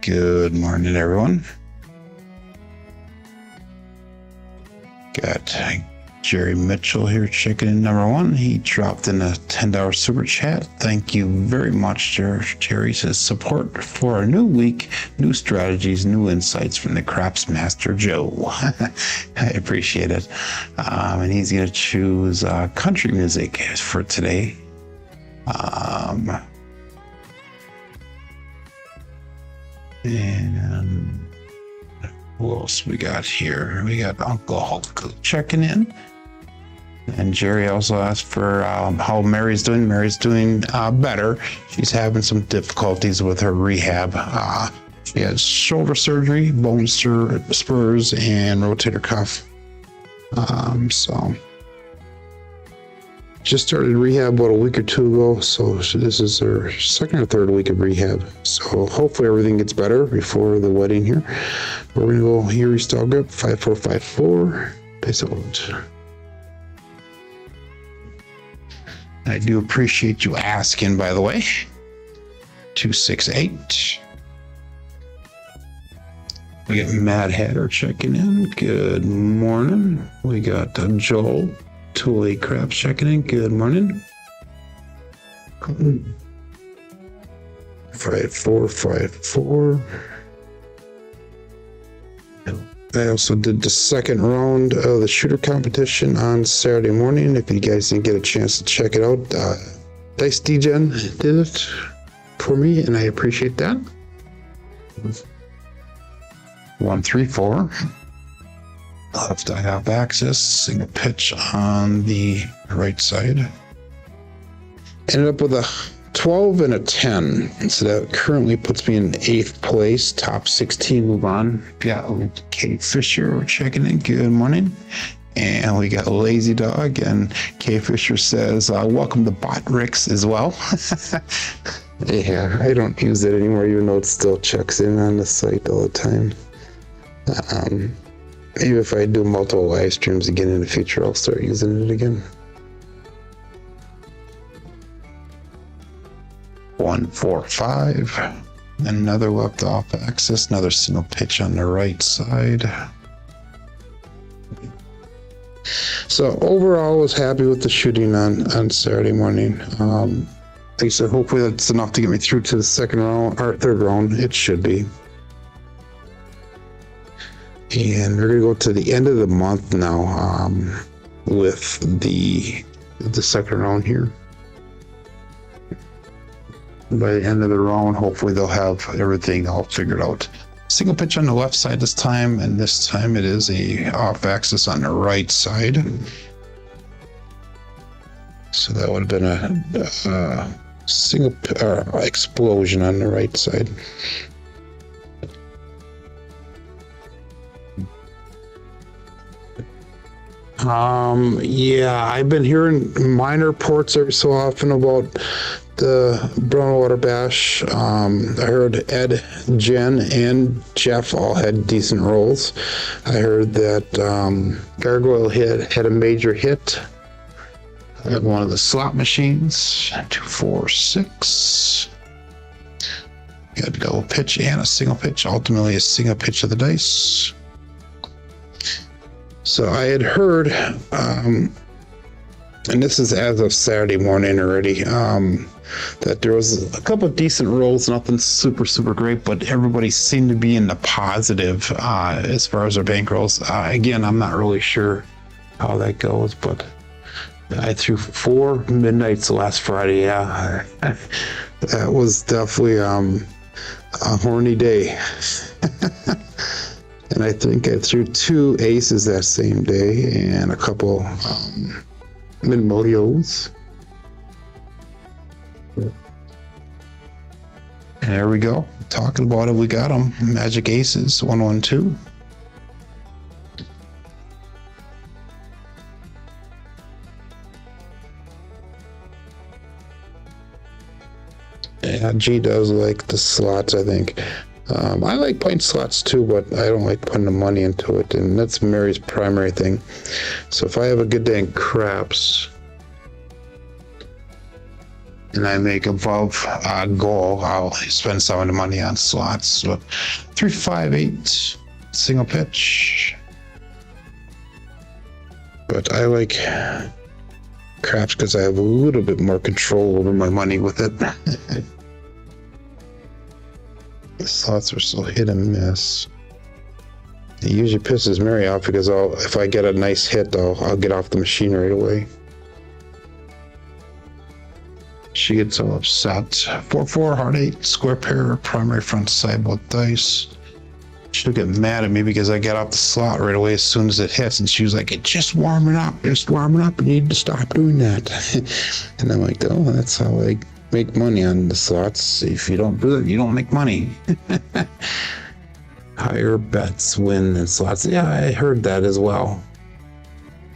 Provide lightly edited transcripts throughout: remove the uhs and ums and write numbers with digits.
Good morning, everyone. Got Jerry Mitchell here checking in number one. He dropped in a $10 super chat. Thank you very much, Jerry. Says support for a new week, new strategies, new insights from the Craps Master Joe. I appreciate it. And he's going to choose country music for today. And who else we got here? We got Uncle Hulk checking in. And Jerry also asked for how Mary's doing. Mary's doing better. She's having some difficulties with her rehab. She had shoulder surgery, bone spurs, and rotator cuff. So just started rehab about a week or two ago. So this is her second or third week of rehab. So hopefully everything gets better before the wedding here. We're gonna go here, style grip 5454. Pace out. I do appreciate you asking, by the way. 268. We got Mad Hatter checking in. Good morning. We got Joel, Tully Crabs checking in. Good morning. 5454. I also did the second round of the shooter competition on Saturday morning. If you guys didn't get a chance to check it out, Dice DGen did it for me, and I appreciate that. 134. Left eye off axis, single pitch on the right side. Ended up with a 12 and a 10, so that currently puts me in 8th place, top 16. Move on. Got Kate Fisher checking in. Good morning. And we got Lazy Dog, and Kate Fisher says welcome to Bot Ricks as well. Yeah, I don't use it anymore, even though it still checks in on the site all the time. Maybe if I do multiple live streams again in the future, I'll start using it again. 145. Another left off axis, another single pitch on the right side. So overall, I was happy with the shooting on Saturday morning. Like I said, hopefully that's enough to get me through to the second round or third round. It should be. And we're gonna go to the end of the month now with the second round here. By the end of the round, hopefully they'll have everything all figured out. Single pitch on the left side this time, and this time it is a off axis on the right side. So that would have been a single explosion on the right side. Yeah, I've been hearing minor reports every so often about the Brown Water Bash. I heard Ed, Jen, and Jeff all had decent rolls. I heard that Gargoil had a major hit at one of the slot machines. 246. Got a double pitch and a single pitch. Ultimately, a single pitch of the dice. So I had heard, and this is as of Saturday morning already, that there was a couple of decent rolls, nothing super great, but everybody seemed to be in the positive as far as their bank rolls. Again, I'm not really sure how that goes, but I threw 4 midnights last Friday. Yeah, that was definitely a horny day. And I think I threw 2 aces that same day and a couple mid-modios. There we go. Talking about it, we got them. Magic Aces, 112. Yeah, G does like the slots, I think. I like playing slots too, but I don't like putting the money into it, and that's Mary's primary thing. So if I have a good day in craps, and I make above goal, I'll spend some of the money on slots. So 3, 5, 8, single pitch. But I like craps because I have a little bit more control over my money with it. The slots are so hit and miss. It usually pisses Mary off because if I get a nice hit, I'll get off the machine right away. She gets all upset. 4-4, heart 8, square pair, primary front side, both dice. She'll get mad at me because I get off the slot right away as soon as it hits, and she was like, "It's just warming up, you need to stop doing that." And I'm like, "Oh, that's how I make money on the slots. If you don't do it, you don't make money." Higher bets win than slots. Yeah, I heard that as well.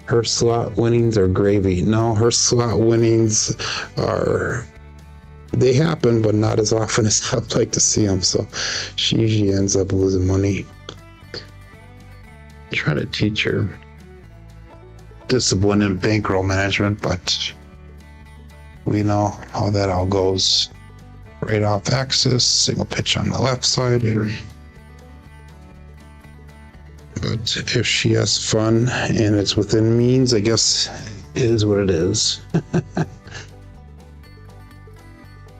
Her slot winnings are gravy. No, her slot winnings they happen, but not as often as I'd like to see them. So she usually ends up losing money. Try to teach her discipline and bankroll management, but we know how that all goes. Right off axis, single pitch on the left side here. But if she has fun and it's within means, I guess it is what it is.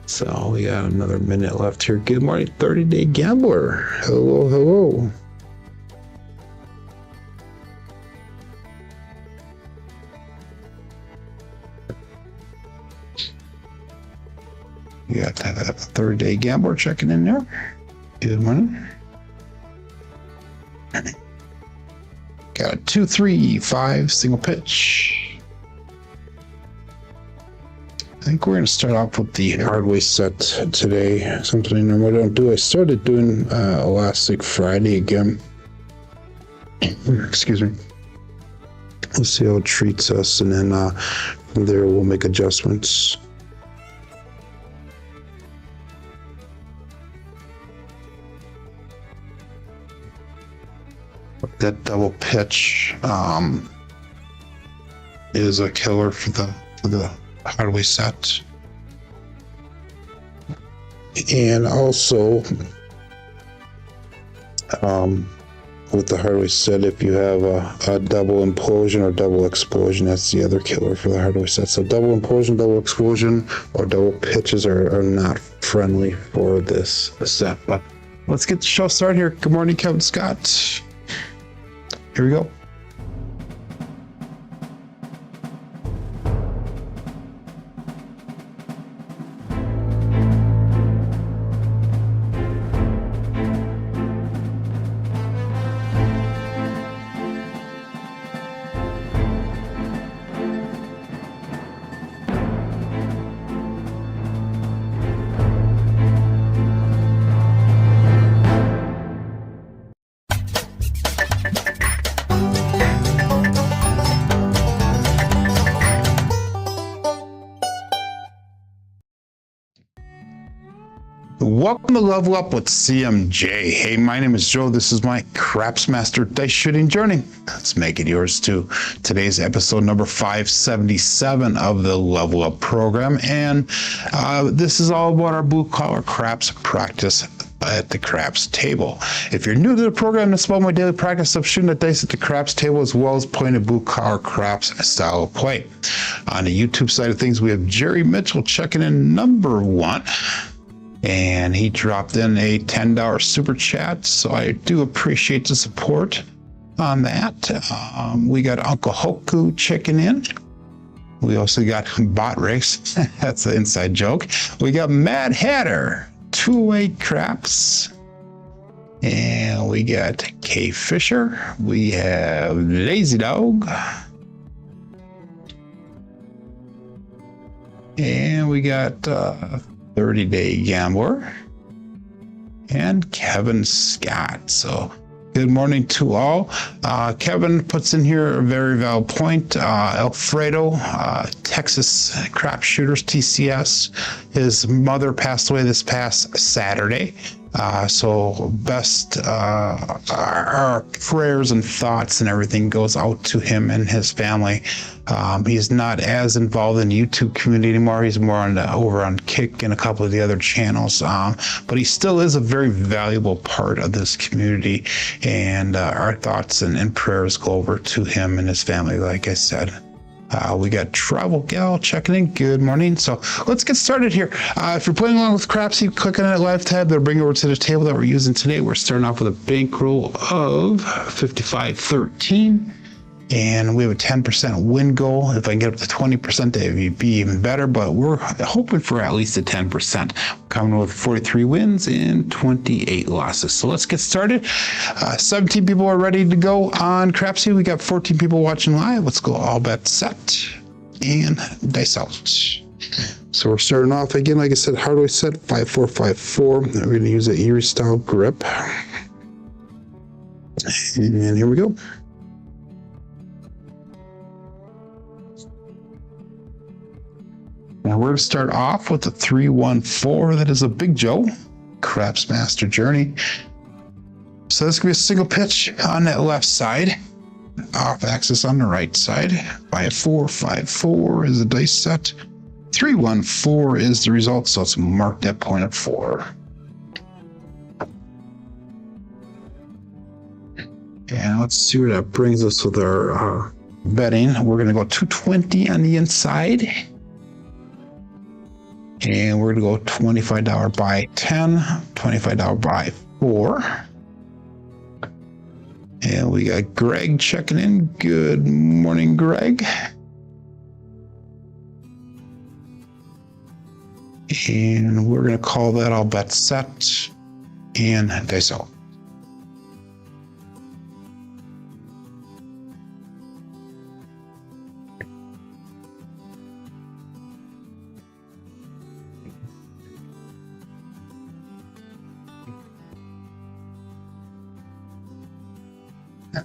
So we got another minute left here. Good morning, 30-day gambler. Hello, hello. We got that 30-day gambler checking in there. Good morning. Got a 2, 3, 5 single pitch. I think we're going to start off with the Hardway set today. Something I normally don't do. I started doing Elastic Friday again. Excuse me. We'll see how it treats us, and then from there we'll make adjustments. That double pitch is a killer for the Hardway set. And also with the Hardway set, if you have a double implosion or double explosion, that's the other killer for the Hardway set. So double implosion, double explosion, or double pitches are not friendly for this set. But let's get the show started here. Good morning, Kevin Scott. Here we go. Welcome to Level Up with CMJ. Hey, my name is Joe. This is my Craps Master dice shooting journey. Let's make it yours too. Today's episode number 577 of the Level Up program. And this is all about our blue collar craps practice at the craps table. If you're new to the program, it's about my daily practice of shooting the dice at the craps table, as well as playing a blue collar craps style of play. On the YouTube side of things, we have Jerry Mitchell checking in number 1. And he dropped in a $10 super chat, so I do appreciate the support on that. We got Uncle Hoku checking in. We also got Bot Race. That's an inside joke. We got Mad Hatter, two-way craps. And we got K Fisher. We have Lazy Dog. And we got 30-day gambler and Kevin Scott. So good morning to all. Kevin puts in here a very valid point. Alfredo, Texas Crap Shooters, TCS. His mother passed away this past Saturday. So best our prayers and thoughts and everything goes out to him and his family. He's not as involved in the YouTube community anymore. He's more on over on Kick and a couple of the other channels. But he still is a very valuable part of this community. And our thoughts and prayers go over to him and his family, like I said. We got Travel Gal checking in. Good morning. So let's get started here. If you're playing along with Crapsee, click on that live tab. That'll bring you over to the table that we're using today. We're starting off with a bankroll of 55.13. And we have a 10% win goal. If I can get up to 20%, that would be even better, but we're hoping for at least a 10%. We're coming with 43 wins and 28 losses. So let's get started. 17 people are ready to go on Crapsee. We got 14 people watching live. Let's go all bets set and dice out. So we're starting off again, like I said, Hardway set 5454. We're going to use an Erie style grip. And here we go. Now we're going to start off with the 314. That is a Big Joe, Craps Master Journey. So this could be a single pitch on that left side, off axis on the right side. 5454 is the dice set. 314 is the result, so it's marked at point of 4. And let's see where that brings us with our betting. We're going to go 220 on the inside. And we're going to go $25 by 10, $25 by 4. And we got Greg checking in. Good morning, Greg. And we're going to call that all bets set and dice out.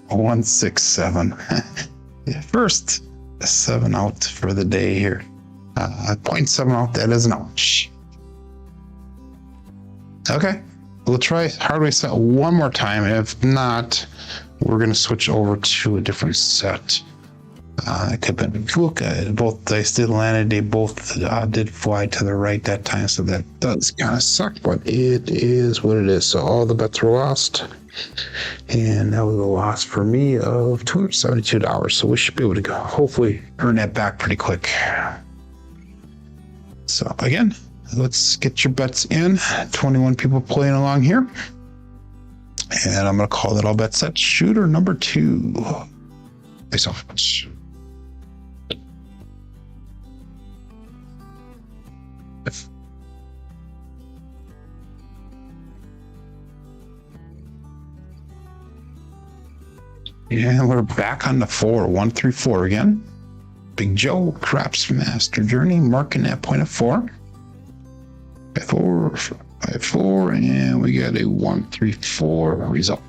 One, 6, 7. First 7 out for the day here. 0.7 out. That is an ouch. Okay, we'll try Hardway set one more time. If not, we're going to switch over to a different set. It could have been fluke. Both dice did land. They both did fly to the right that time, so that does kind of suck, but it is what it is. So all the bets were lost. And that was a loss for me of $272. So we should be able to hopefully earn that back pretty quick. So again, let's get your bets in. 21 people playing along here. And I'm going to call that all bets set. Shooter number 2. Face off. And we're back on the 4, 134 again. Big Joe, Craps Master Journey, marking that point of 4. 4, 5, 4, and we got a 134 result.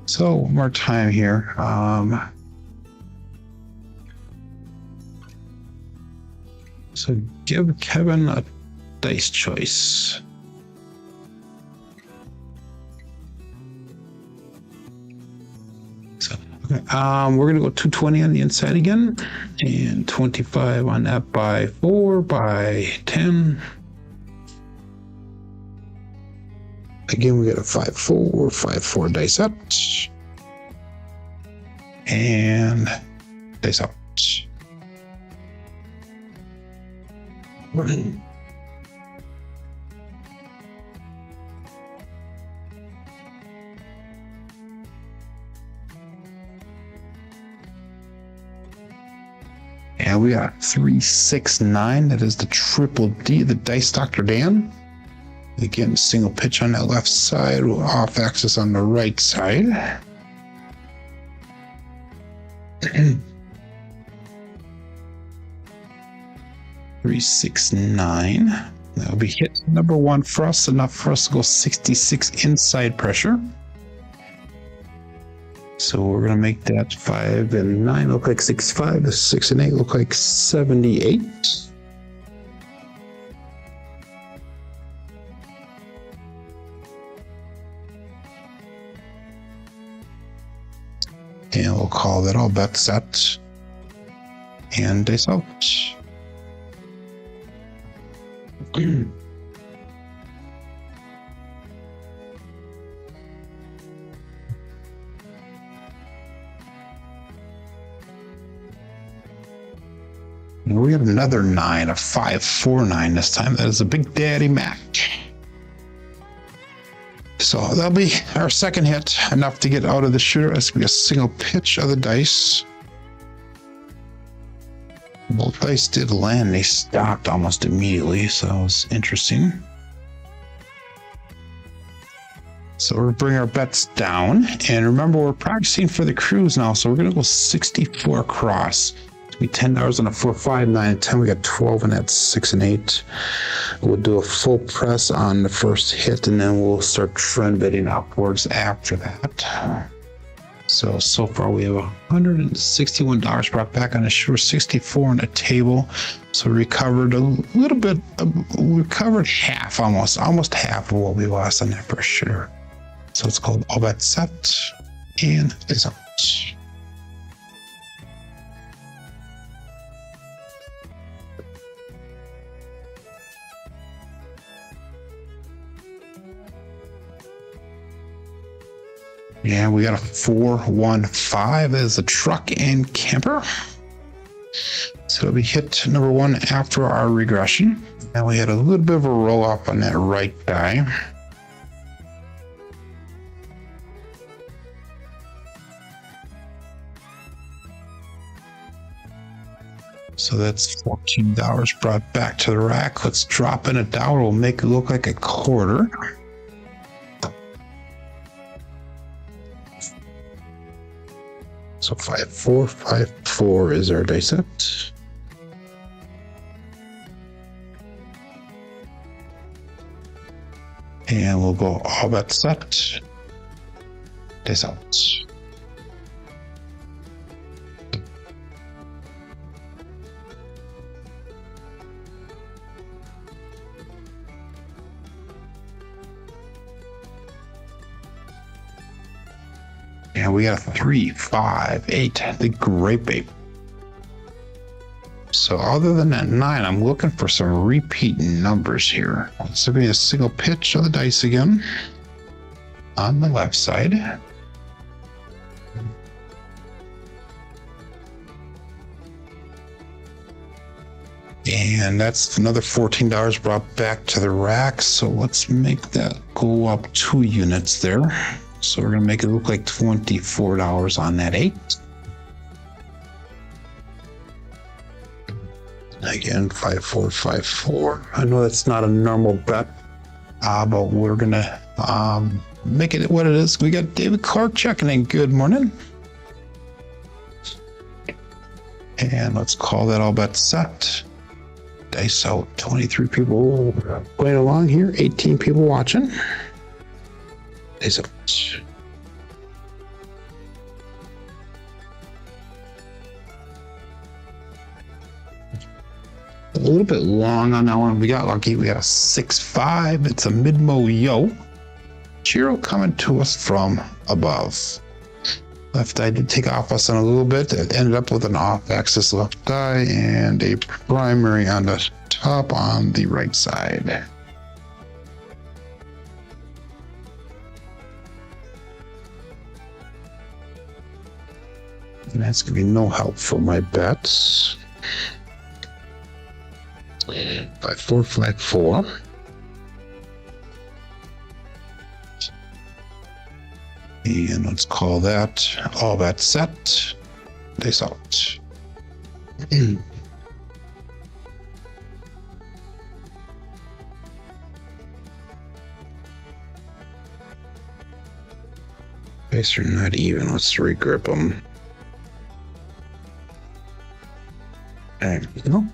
So one more time here. So give Kevin a dice choice. So okay, we're gonna go 220 on the inside again, and 25 on that by 4 by 10. Again, we got a 5-4, 5-4 dice up, and dice out. And we got 369. That is the triple D, the Dice Dr. Dan. Again, single pitch on that left side, off axis on the right side. 369. That'll be hit number 1 for us, enough for us to go 66 inside pressure. So we're gonna make that 5 and 9 look like 65. 6 and 8 look like 78. And we'll call that all bets set. And dice out. We have another 9, a 5, 4, 9 this time. That is a Big Daddy Mac. So that'll be our second hit, enough to get out of the shooter. That's gonna be a single pitch of the dice. Both dice did land. They stopped almost immediately, so that was interesting. So we're gonna bring our bets down, and remember we're practicing for the cruise now, so we're gonna go 64 across. It'll be $10 on a 4, 5, 9, and 10. We got 12 and that's 6 and 8. We'll do a full press on the first hit, and then we'll start trend betting upwards after that. So far we have $161 brought back on a shore, 64 on the table. So we recovered a little bit, we recovered half, almost half of what we lost on that first shooter. So it's called all bet set and it's out. Yeah, we got a 415 as a truck and camper. So it'll be hit number 1 after our regression. And we had a little bit of a roll up on that right die. So that's $14 brought back to the rack. Let's drop in $1. We'll make it look like a quarter. So 5, 4, 5, 4 is our dice set. And we'll go all bet set. Dice out. And we got a 3, 5, 8, the grape ape. So other than that 9, I'm looking for some repeat numbers here. So we have a single pitch of the dice again on the left side. And that's another $14 brought back to the rack. So let's make that go up 2 units there. So we're going to make it look like $24 on that 8. Again, 5, 4, 5, 4. I know that's not a normal bet, but we're going to make it what it is. We got David Clark checking in. Good morning. And let's call that all bet set. Dice out. 23 people playing along here. 18 people watching. Dice out. A little bit long on that one. We got lucky. We got a 6-5. It's a mid-mo yo. Chiro coming to us from above. Left eye did take off us on a little bit. It ended up with an off-axis left eye and a primary on the top on the right side. And that's going to be no help for my bets. 5, 4, 5, 4. And let's call that all bet set. Dice out. Dice are not even. Let's regrip them. There we go.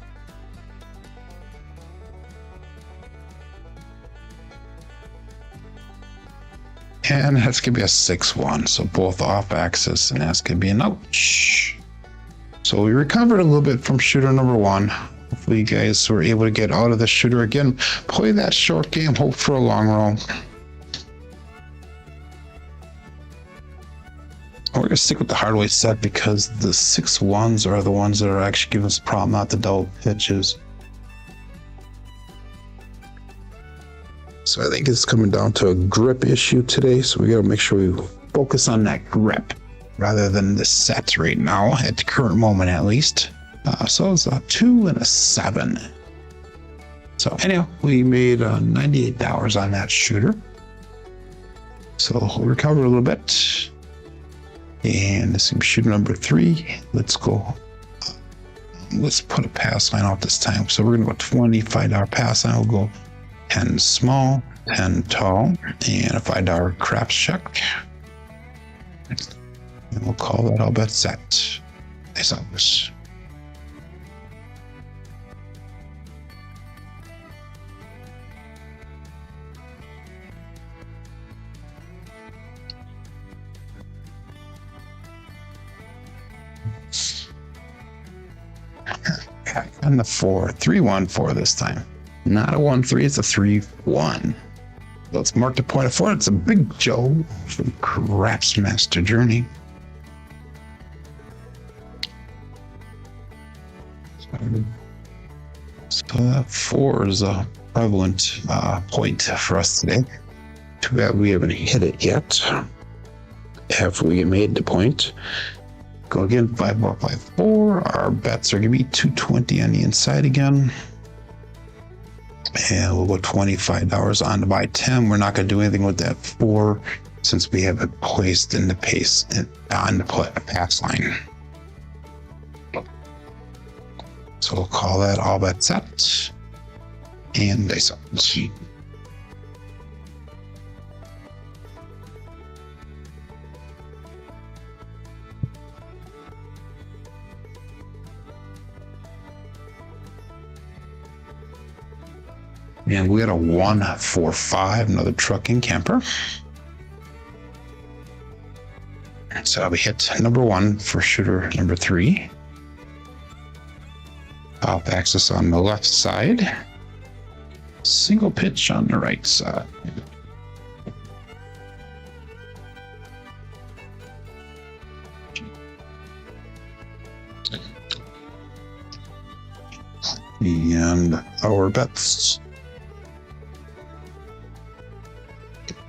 And that's going to be a 6-1. So both off axis, and that's going to be an ouch. So we recovered a little bit from shooter number 1. Hopefully you guys were able to get out of the shooter again. Play that short game, hope for a long roll. We're going to stick with the Hardway set because the 6-1s are the ones that are actually giving us a problem, not the double pitches. So I think it's coming down to a grip issue today. So we got to make sure we focus on that grip rather than the set right now, at the current moment at least. So it's a 2 and a 7. So anyhow, we made $98 on that shooter. So we'll recover a little bit. And this is shooter number 3. Let's go. Let's put a pass line out this time. So we're going to go $25 pass line. We'll go 10 small, 10 tall, and a $5 craps check. And we'll call that all bet set. Nice hours. And the 4, 3-1-4 this time. Not a 1-3, it's a 3-1. Let's mark the point of 4. It's a Big Joe from Craps Master Journey. So that 4 is a prevalent point for us today. Too bad we haven't hit it yet. After we made the point. Go again, 5 bar 5-4. Our bets are going to be 220 on the inside again. And we'll go $25 on to buy 10. We're not going to do anything with that 4 since we have it placed in the pace on the pass line. So we'll call that all bet set. And dice up. And we got a 1-4-5, another trucking camper. So we hit number 1 for shooter number 3. Off axis on the left side. Single pitch on the right side. And our bets.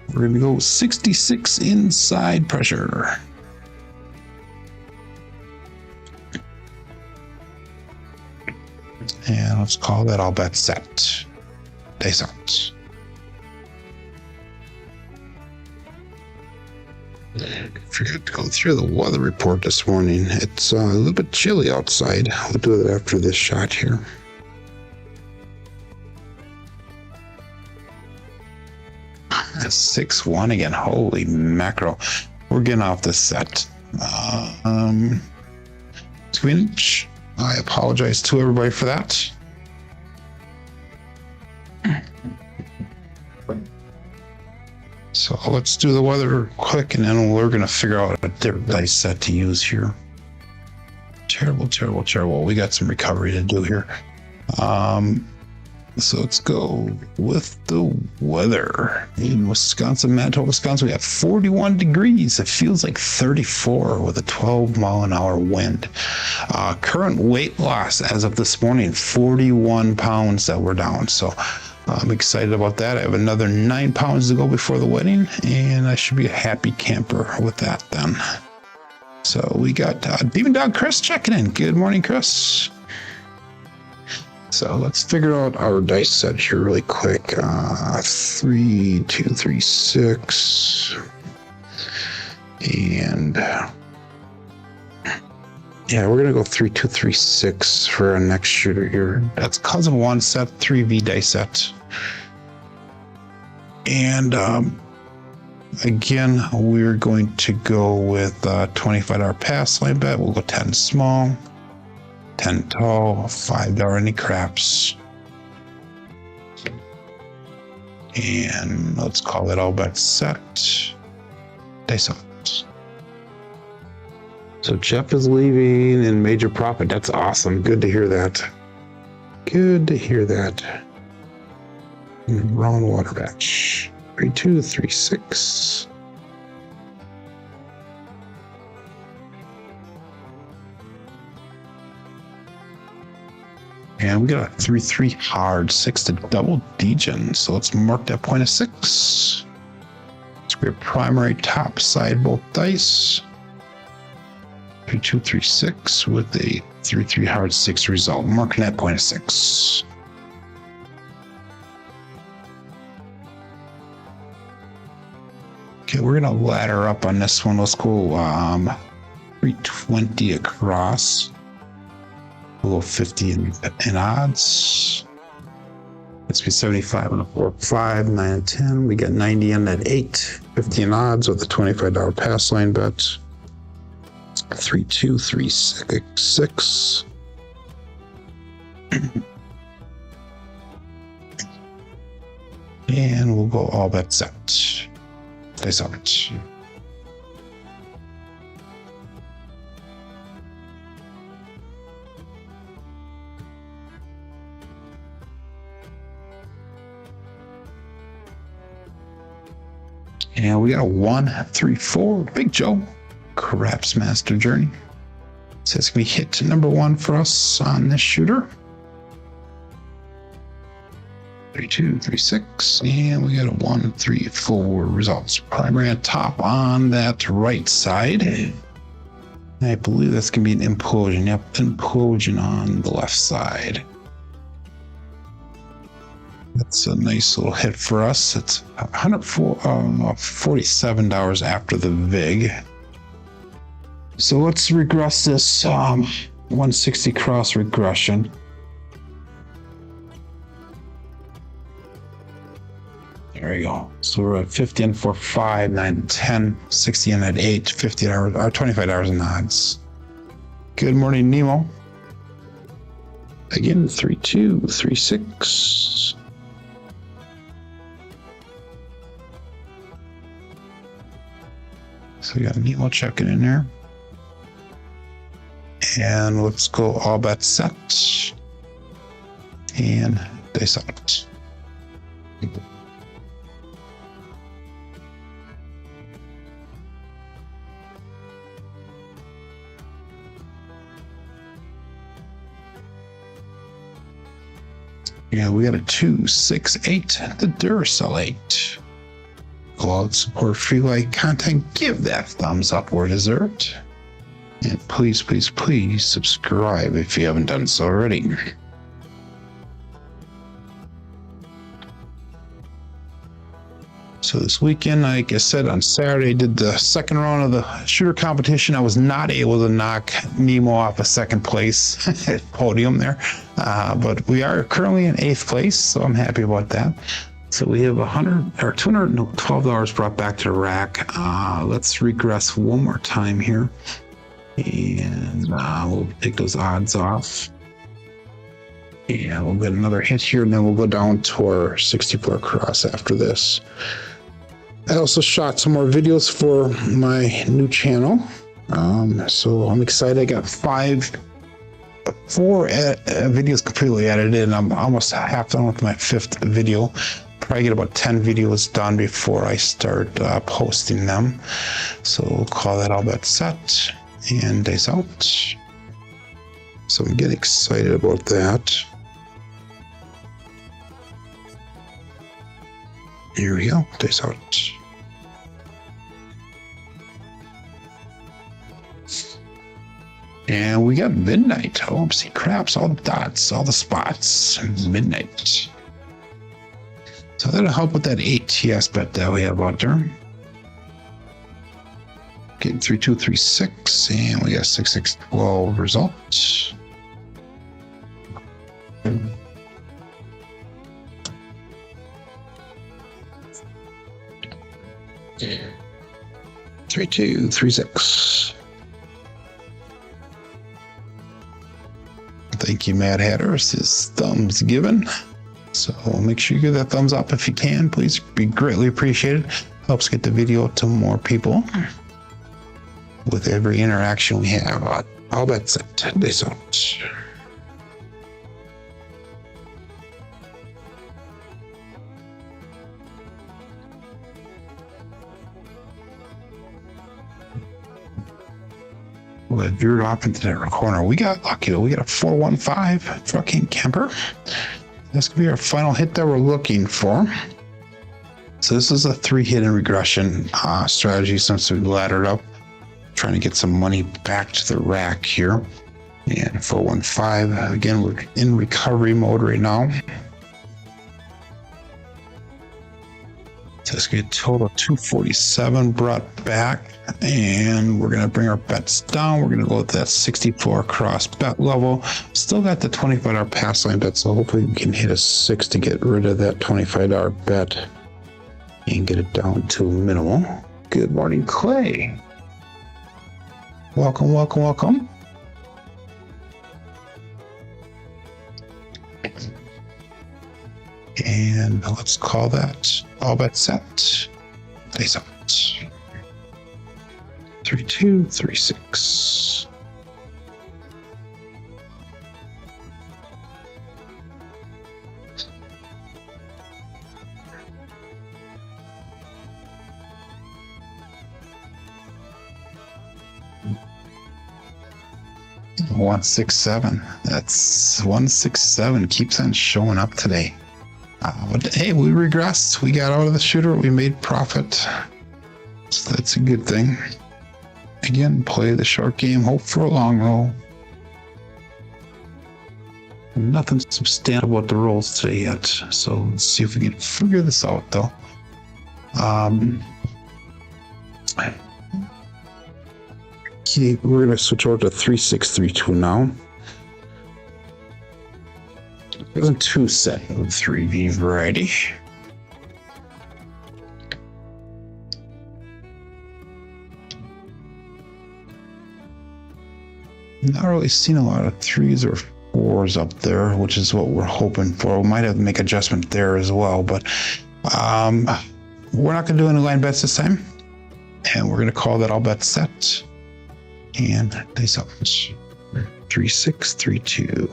We're going to go 66 inside pressure. And let's call that all bet set. Dice out. Forgot to go through the weather report this morning. It's a little bit chilly outside. We'll do it after this shot here. A 6-1 again. Holy mackerel. We're getting off this set. Twinch. I apologize to everybody for that. So let's do the weather quick and then we're going to figure out a different dice set to use here. Terrible, terrible, terrible. We got some recovery to do here. So let's go with the weather. In Wisconsin, Manitoba, Wisconsin, we have 41 degrees. It feels like 34 with a 12-mile-an-hour wind. Current weight loss as of this morning, 41 pounds that we're down. So I'm excited about that. I have another 9 pounds to go before the wedding, and I should be a happy camper with that then. So we got Demon Dog Chris checking in. Good morning, Chris. So let's figure out our dice set here really quick. 3, 2, 3, 6. And yeah, we're gonna go 3, 2, 3, 6 for our next shooter here. That's Cousin 1 set, 3V dice set. And again, we're going to go with $25 pass line bet. We'll go 10 small. 10 tall, $5 any craps. And let's call it all bet set. dice out. So Jeff is leaving in major profit. That's awesome. Good to hear that. Good to hear that. Wrong water batch. 3, 2, 3, 6. And we got a 3-3 hard, 6 to double degen. So let's mark that point of 6. So we have primary top side both dice. 3, 2, 3, 6 with a 3-3 hard 6 result. Marking that point of 6. Okay, we're gonna ladder up on this one. Let's go 320 across. We'll go 50 in odds. Let's be 75 on a 4, 5, 9, and 10. We got 90 on that 8. 50 in odds with a $25 pass line bet. 3, 2, 3, 6. And we'll go all bets set. Dice out. And we got a 1, 3, 4. Big Joe. Craps Master Journey. So it's going to be hit to number 1 for us on this shooter. 3, 2, 3, 6. And we got a 1, 3, 4 results. Primary on top on that right side. I believe that's going to be an implosion. Yep, implosion on the left side. That's a nice little hit for us. It's $147 after the VIG. So let's regress this 160 cross regression. There we go. So we're at 50 and 4, 5, 9, 10, 60 and at 8, 50 hours, or $25 in odds. Good morning, Nemo. Again, 3, 2, 3, 6. So we got Nemo checking in there. And let's go all bets set. And dice out. Yeah, we got a 2, 6, 8, the Duracell 8. Cloud support free like content. Give that thumbs up or dessert. And please, please, please subscribe if you haven't done so already. So this weekend, like I said, on Saturday, I did the second round of the shooter competition. I was not able to knock Nemo off a second place podium there, but we are currently in 8th place, so I'm happy about that. So we have $212 brought back to the rack. Let's regress one more time here, and we'll take those odds off. Yeah, we'll get another hit here, and then we'll go down to our 64 cross after this. I also shot some more videos for my new channel, so I'm excited. I got 4 videos completely edited, and I'm almost half done with my 5th video. Probably get about 10 videos done before I start posting them. So we'll call that all bets set and dice out. So I'm getting excited about that. Here we go, dice out. And we got midnight. Oh, see craps, all the dots, all the spots. Midnight. So that'll help with that ATS bet that we have out there. Getting 3, 2, 3, 6, and we got 6, 6, 12 results. Yeah. 3, 2, 3, 6. Thank you, Mad Hatter. His thumbs given. So make sure you give that thumbs up if you can, please. Be greatly appreciated. Helps get the video to more people with every interaction we have. All bets at 10 days out. We veered off into that corner. We got lucky though. We got a 415 fucking camper. That's gonna be our final hit that we're looking for. So this is a 3 hidden regression strategy since we laddered up, trying to get some money back to the rack here. And 415 again, we're in recovery mode right now. So it's gonna be a total of 247 brought back, and we're gonna bring our bets down. We're gonna go with that 64 cross bet level. Still got the $25 pass line bet, so hopefully we can hit a 6 to get rid of that $25 bet and get it down to minimal. Good morning, Clay. Welcome, welcome, welcome. And let's call that all bet set. Days out. 3236. One 167. That's 167. Keeps on showing up today. But hey, we regressed. We got out of the shooter. We made profit. So that's a good thing. Again, play the short game. Hope for a long roll. Nothing substantial about the rolls today yet. So let's see if we can figure this out though. Okay, we're going to switch over to 3632 now. There's a 2 set of 3V variety. Not really seen a lot of 3s or 4s up there, which is what we're hoping for. We might have to make adjustment there as well, but we're not going to do any line bets this time. And we're going to call that all bets set. And they sell 3632.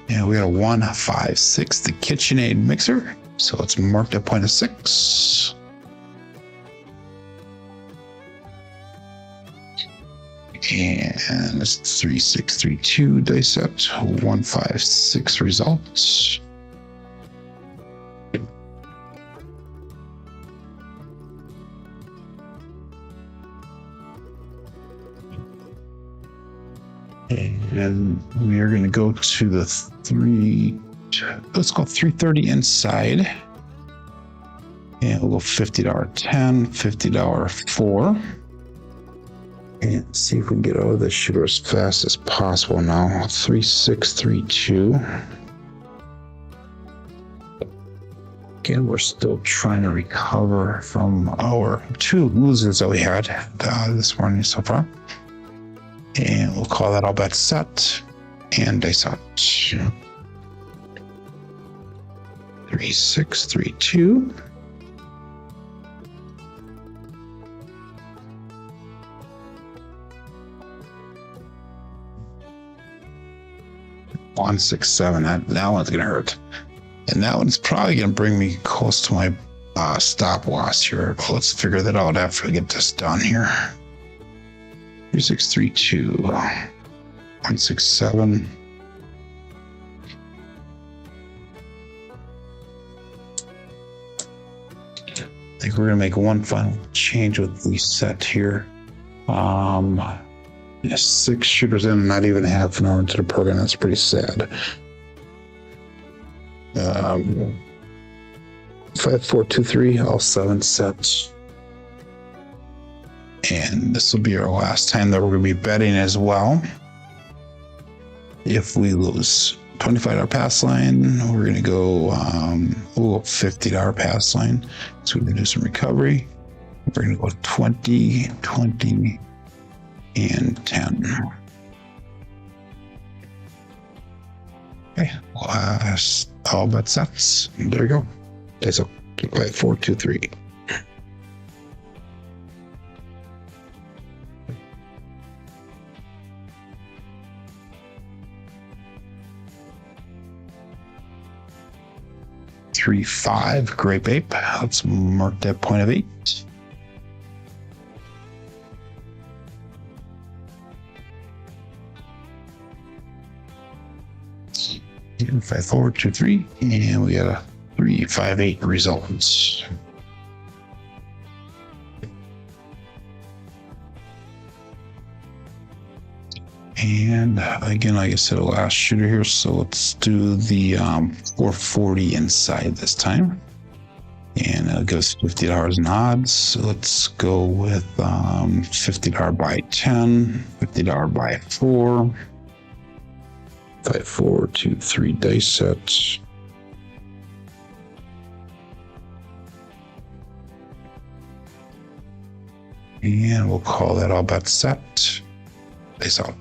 And we got a 156, the KitchenAid mixer. So it's marked at point of 6. And it's 3632 dice set, 156 results. And we are going to go to the let's go 330 inside. And we'll go $50 10, $50 4. And see if we can get out of this shooter as fast as possible now. 3632. Again, we're still trying to recover from our 2 losers that we had this morning so far. And we'll call that all bets set and dice out. 3632. $167. That one's gonna hurt, and that one's probably gonna bring me close to my stop loss here. But let's figure that out after we get this done here. 3632. 167. I think we're gonna make one final change with the set here. 6 shooters in, not even half an hour into the program. That's pretty sad. 5423, all 7 sets. And this will be our last time that we're going to be betting as well. If we lose $25 pass line, we're going to go $50 pass line. So we're going to do some recovery. We're going to go 20, 20, and 10. Okay, last all bet sets. There you go. Okay, so 5, 4, 2, 3. Three, 5, grape ape. Let's mark that point of 8. 5, 4, 2, 3, and we got a 3, 5, 8 results. And again, like I said, a last shooter here, so let's do the 440 inside this time, and it'll give us $50 in odds. So let's go with $50 by 10, $50 by 4. 5, 4, 2, 3 dice sets. And we'll call that all bet set. Dice out.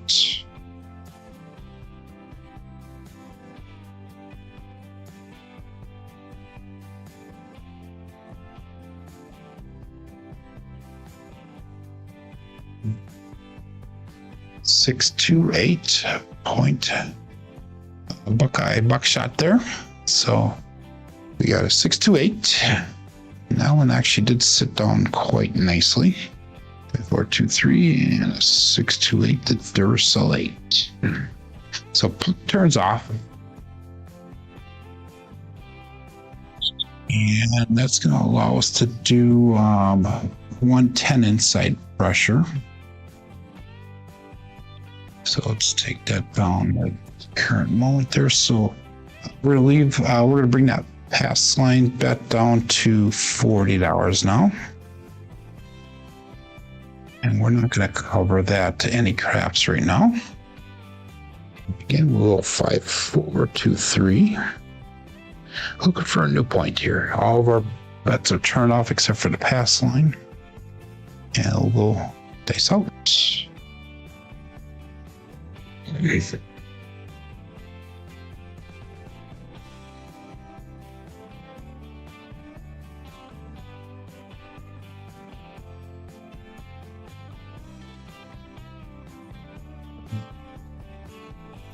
$628 Buckeye buckshot there. So we got a 628. That one actually did sit down quite nicely. 5, 4, 2, 3, and a 628 to Duracell 8. So puck turns off. And that's going to allow us to do 110 inside pressure. So let's take that down at the current moment there. So we're going to leave, we're going to bring that pass line bet down to $40 now. And we're not going to cover that to any craps right now. Again, we'll go 5, 4, 2, 3. Looking for a new point here. All of our bets are turned off except for the pass line. And we'll go dice out.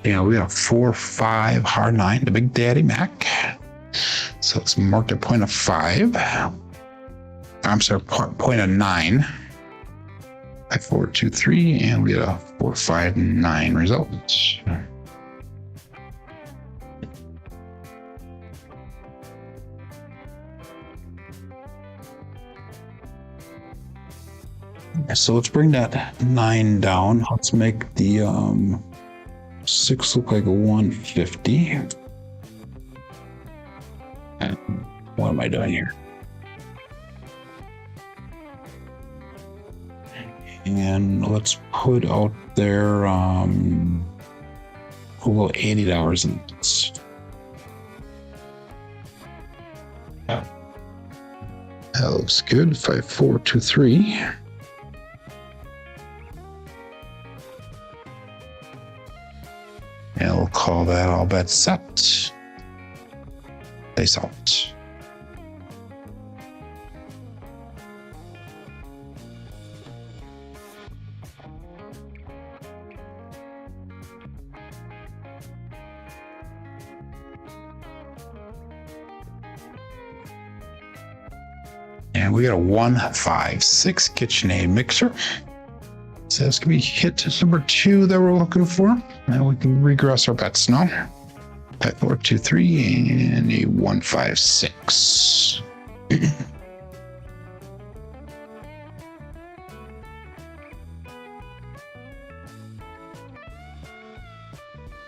Yeah, we got a 4, 5, hard 9 to Big Daddy Mac. So let's mark the point of 5. I'm sorry, point of 9. 5, 4, 2, 3, and we got a 4, 5, 9 result. So let's bring that 9 down. Let's make the 6 look like a 150. And what am I doing here? And let's put out there we'll go $80 in this. That looks good. 5, 4, 2, 3. And we'll call that all bet set. Dice out. And we got a 1, 5, 6 KitchenAid mixer. So that's going to be hit number 2 that we're looking for. And we can regress our bets now. 5, 4, 2, 3, and a 1, 5, 6.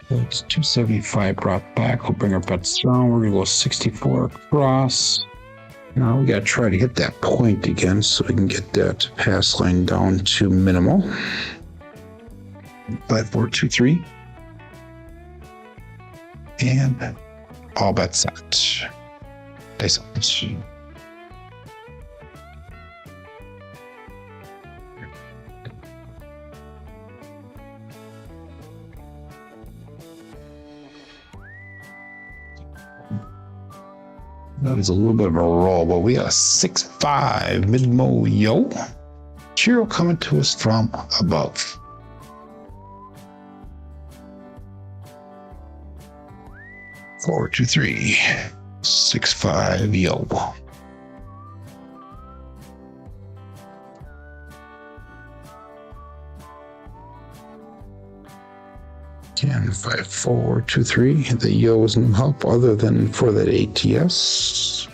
It's 275 brought back. We'll bring our bets down. We're going to go 64 across. Now we got to try to hit that point again so we can get that pass line down to minimal. 5, 4, 2, 3. And all bets set. Dice out. That was a little bit of a roll, but we got a 6-5 mid-mo yo. Chiro coming to us from above. 4-2-3, 6-5 yo. And 5-4-2-3. The yo is no help other than for that ATS.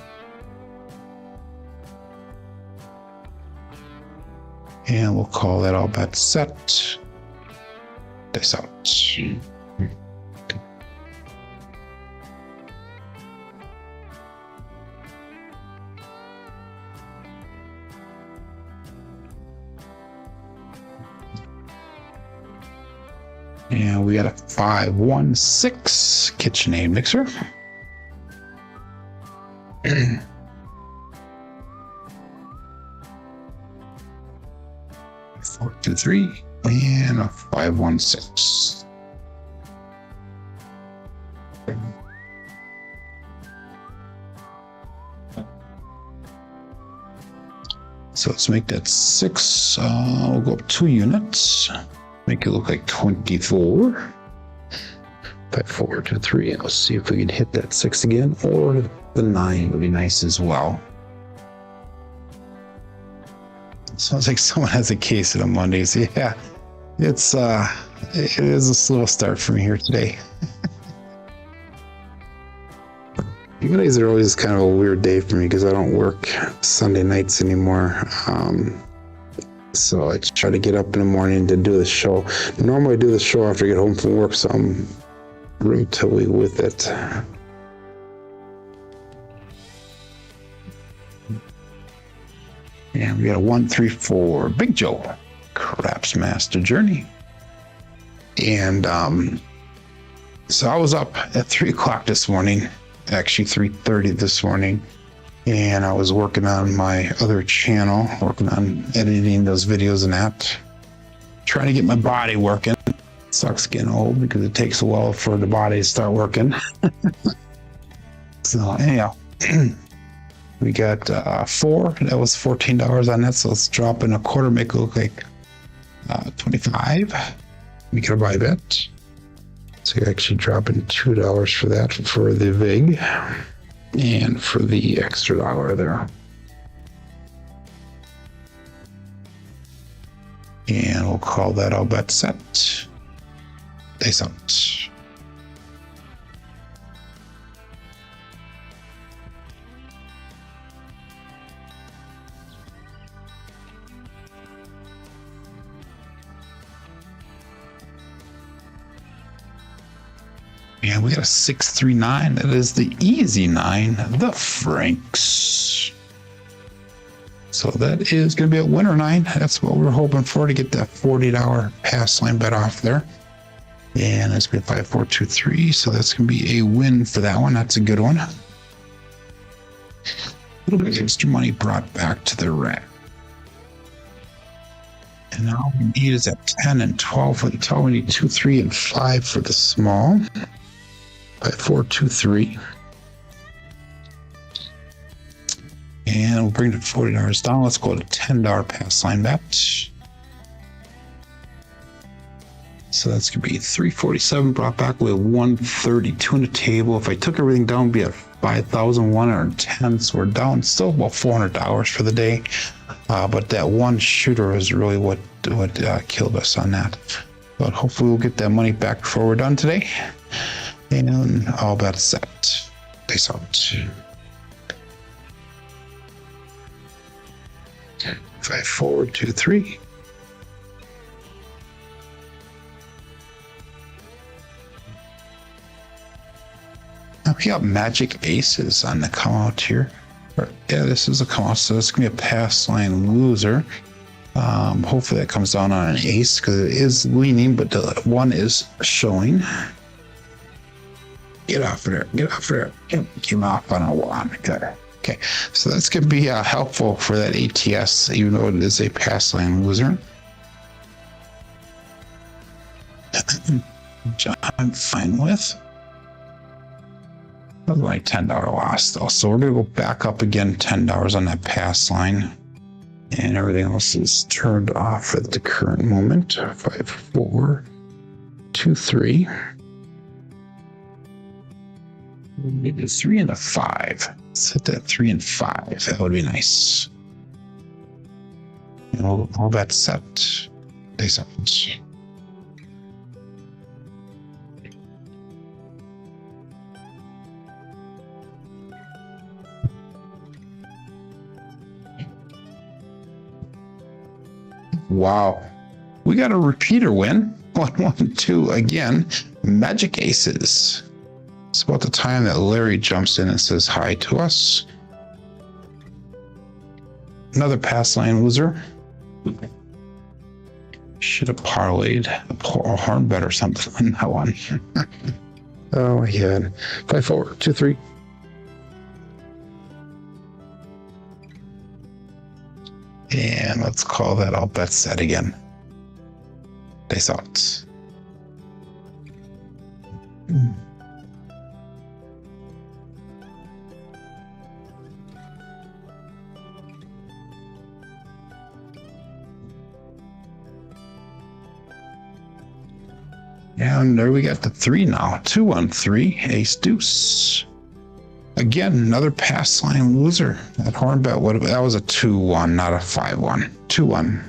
And we'll call that all bets set. Dice out. And we got a 5-1-6 KitchenAid mixer. 4-2-3 and a 5-1-6. So let's make that 6. We'll go up 2 units. Make it look like 24. 5-4-2-3. And let's see if we can hit that 6 again, or the 9 would be nice as well. Sounds like someone has a case of the Mondays. Yeah, it is a slow start for me here today. Mondays are always kind of a weird day for me because I don't work Sunday nights anymore. So I try to get up in the morning to do the show. Normally I do the show after I get home from work, so I'm relatively with it. And we got a 1-3-4 Big Joe Craps Master Journey. And so I was up at 3 o'clock this morning, actually 3:30 this morning. And I was working on my other channel, working on editing those videos and that. Trying to get my body working. Sucks getting old because it takes a while for the body to start working. So anyhow, we got 4. That was $14 on that. So let's drop in a quarter, make it look like 25. We can buy bet. So you're actually dropping $2 for that for the VIG. And for the extra $1 there. And we'll call that all bet set. Dice out. And we got a 6-3-9. That is the easy 9, the Franks. So that is going to be a winner 9. That's what we're hoping for, to get that $40 pass line bet off there. And it's going to be 5-4-2-3. So that's going to be a win for that one. That's a good one. A little bit of extra money brought back to the rack. And all we need is that 10 and 12 for the tall. We need 2, 3, and 5 for the small. 5-4-2-3. And we'll bring the $40 down. Let's go to $10 pass line bet. So that's going to be 347 brought back with 132 on the table. If I took everything down, it'd be at 5,110. So we're down still about $400 for the day. But that one shooter is really what killed us on that. But hopefully we'll get that money back before we're done today. And all bets set. Peace out. 5-4-2-3. Now we got magic aces on the come out here. Yeah, this is a come out, so it's gonna be a pass line loser. Hopefully that comes down on an ace because it is leaning, but the 1 is showing. Get off of there. Get off of there. Came off on a 1. Good. Okay, so that's going to be helpful for that ATS, even though it is a pass line loser. Which I'm fine with. That was my $10 loss though. So we're gonna go back up again, $10 on that pass line. And everything else is turned off at the current moment. 5, 4, 2, 3. Maybe a 3 and a 5. Let's hit that 3 and 5. That would be nice. And all that set. Days up. Wow. We got a repeater win. 1, 1, 2 again. Magic aces. It's about the time that Larry jumps in and says hi to us. Another pass line loser. Should have parlayed a horn bet or something on that one. Oh my god. 5, 4, 2, 3. And let's call that all bets set again. Days out. And there we got the 3 now. 2 on 3. Ace deuce. Again, another pass line loser. That horn bet would have, that was a 2-1, not a 5-1. 2-1.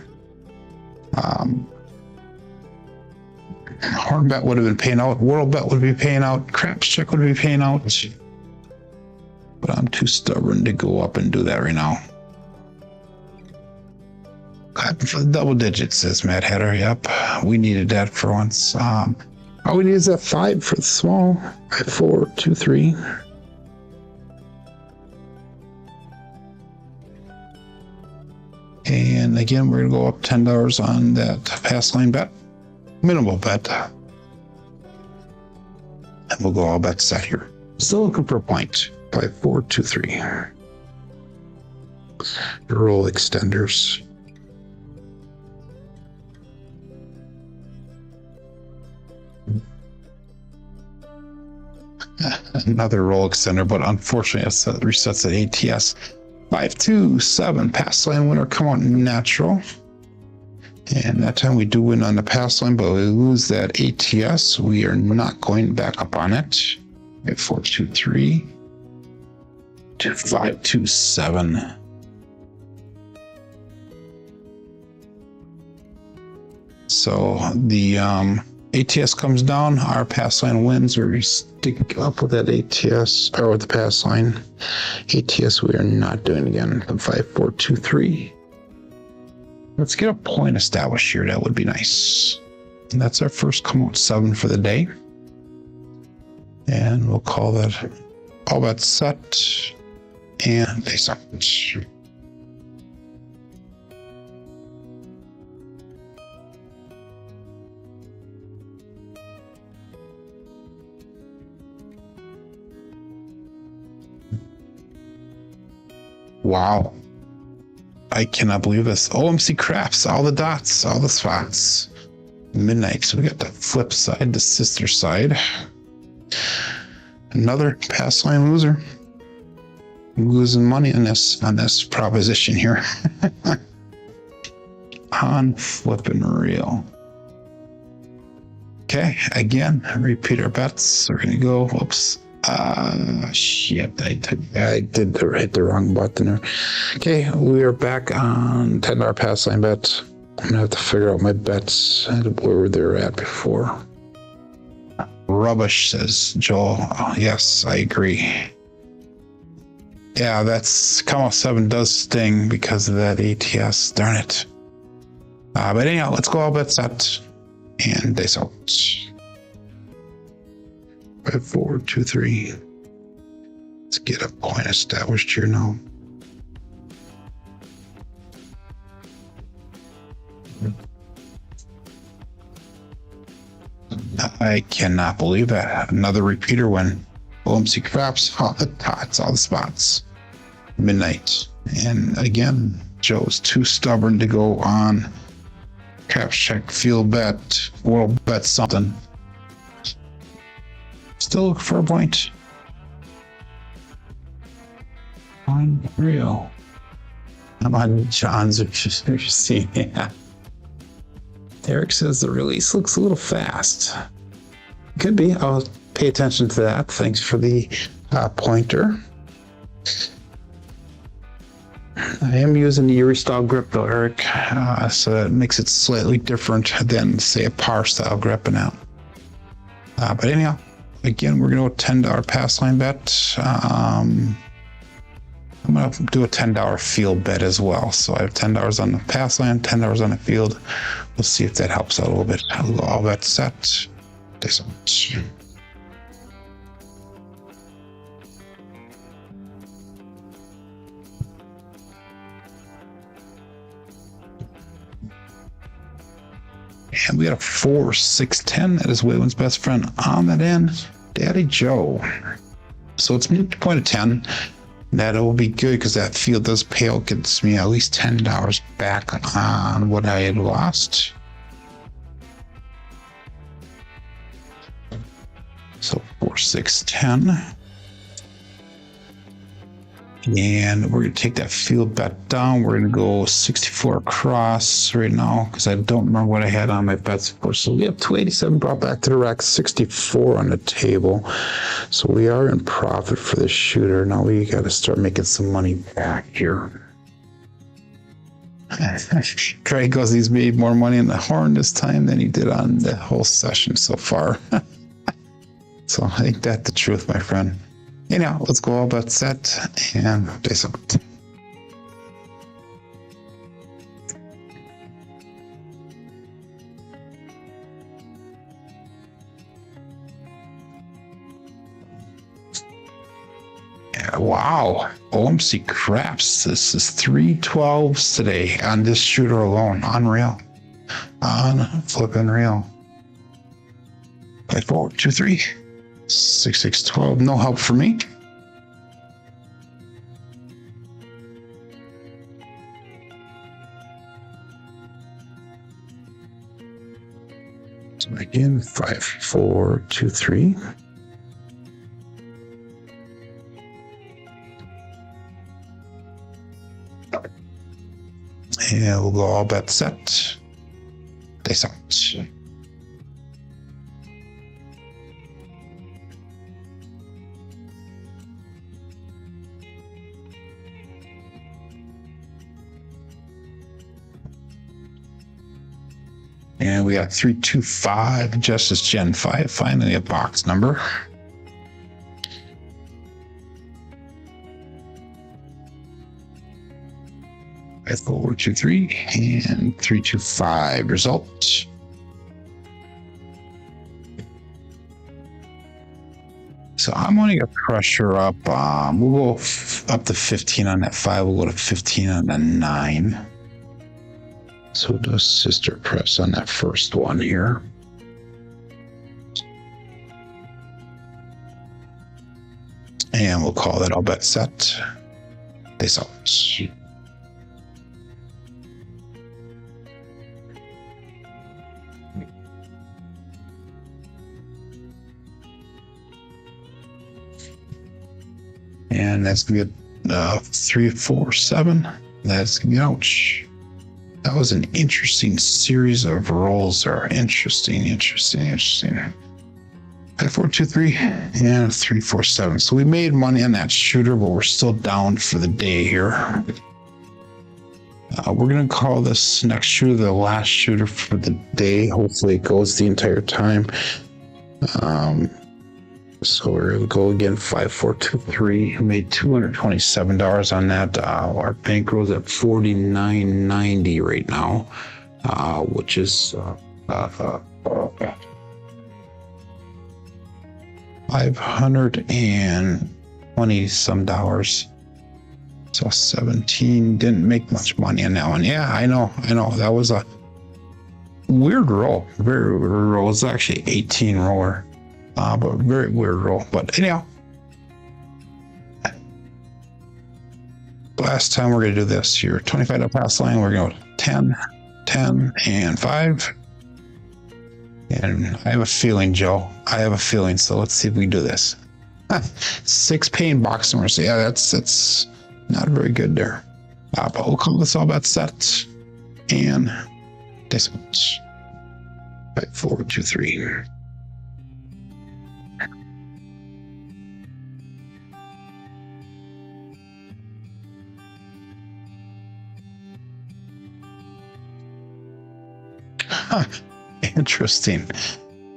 Horn bet would have been paying out. World bet would be paying out. Craps check would be paying out. But I'm too stubborn to go up and do that right now. Clapping for the double digits, says Mad Hatter. Yep, we needed that for once. All we need is that 5 for the small. 5, 4, 2, 3. And again, we're going to go up $10 on that pass line bet. Minimal bet. And we'll go all bets set here. Still looking for a point. 5, 4, 2, 3. Roll extenders. Another roll extender, but unfortunately it resets at ATS. 5, 2, 7 pass line winner come out natural. And that time we do win on the pass line, but we lose that ATS. We are not going back up on it. 5, 4, 2, 3. 2, 5, 2, 7. So the ATS comes down, our pass line wins, we stick up with that ATS, or with the pass line. ATS we are not doing again. 5, 4, 2, 3. Let's get a point established here. That would be nice. And that's our first come out 7 for the day. And we'll call that all bets set. And they set. Wow. I cannot believe this. OMC Craps, all the dots, all the spots. Midnight. So we got the flip side, the sister side. Another pass line loser. I'm losing money on this proposition here. On flipping reel. Okay, again, repeat our bets. We're gonna go. Whoops. Shit, I did hit the wrong button there. Okay, we are back on $10 pass line bet. I'm gonna have to figure out my bets and where they're at before. Rubbish, says Joel. Oh, yes, I agree. Yeah, that's come out 7 does sting because of that ATS. Darn it. But anyhow, let's go all bets set and days out. 5, 4, 2, 3. Let's get a point established here now. I cannot believe that. Another repeater win. OMC Craps, all the dots, all the spots. Midnight. And again, Joe's too stubborn to go on. Craps check, field bet, world bet something. Still look for a point. Unreal. I'm on John's scene. Yeah. Eric says the release looks a little fast. Could be. I'll pay attention to that. Thanks for the pointer. I am using the Erie style grip though, Eric, so that makes it slightly different than, say, a par style grip now. But anyhow, again, we're going to go $10 pass line bet. I'm going to do a $10 field bet as well. So I have $10 on the pass line, $10 on the field. We'll see if that helps out a little bit. I'll go all bet set. This one. And we got a 4, 6, 10. That is Waylon's best friend on that end. Daddy Joe. So it's midpoint of 10. That will be good because that field does pay out, gets me at least $10 back on what I had lost. So 4, 6, 10. And we're going to take that field bet down. We're going to go 64 across right now because I don't remember what I had on my bets before. So we have 287 brought back to the rack, 64 on the table. So we are in profit for this shooter. Now we got to start making some money back here. Craig goes, he's made more money in the horn this time than he did on the whole session so far. So I think that's the truth, my friend. Anyhow, let's go all about set and do something. Yeah, wow. OMC craps. This is 3 12s today on this shooter alone. Unreal. On flipping real. 5, 4, 2, 3. 6, 6, 12. No help for me. So again, 5, 4, 2, 3. And we'll go all bet set. They sound. And we got 325 Justice Gen 5, finally a box number. That's 423 and 325 result. So I'm going to get pressure up. We'll go up to 15 on that 5. We'll go to 15 on the 9. So we'll do a sister press on that first one here. And we'll call that all bet set. This out. And that's gonna be a 3, 4, 7. That's gonna be ouch. That was an interesting series of rolls there. Interesting. 5, 4, 2, 3, and 3, 4, 7. So we made money on that shooter, but we're still down for the day here. We're going to call this next shooter the last shooter for the day. Hopefully it goes the entire time. So we're going to go again, 5, 4, 2, 3. We made $227 on that. Our bankroll's at $49.90 right now, which is 520 some dollars. So 17, didn't make much money on that one. Yeah, I know. That was a weird roll. Very weird roll. It was actually 18 roller. But very weird roll. But anyhow, last time we're going to do this here. $25 pass line. We're going to go 10, 10, and 5. And I have a feeling, Joe. So let's see if we can do this. 6 paying box numbers. Yeah, that's Not very good there. But we'll call this all bet set. And dice out. 5, 4, 2, 3. Huh. Interesting.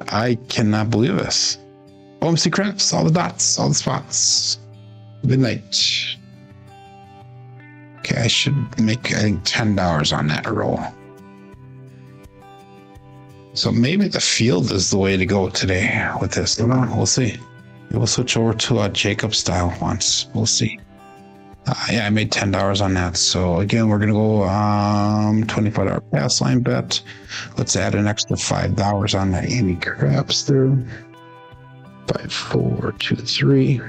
I cannot believe this. OMC craps, all the dots, all the spots. Midnight. Okay, I should make, I think, $10 on that roll. So maybe the field is the way to go today with this. We'll see. We'll switch over to a Jacob style once. We'll see. Yeah, I made $10 on that. So again, we're gonna go $25 pass line bet. Let's add an extra $5 on that Amy Craps there. 5, 4, 2, 3.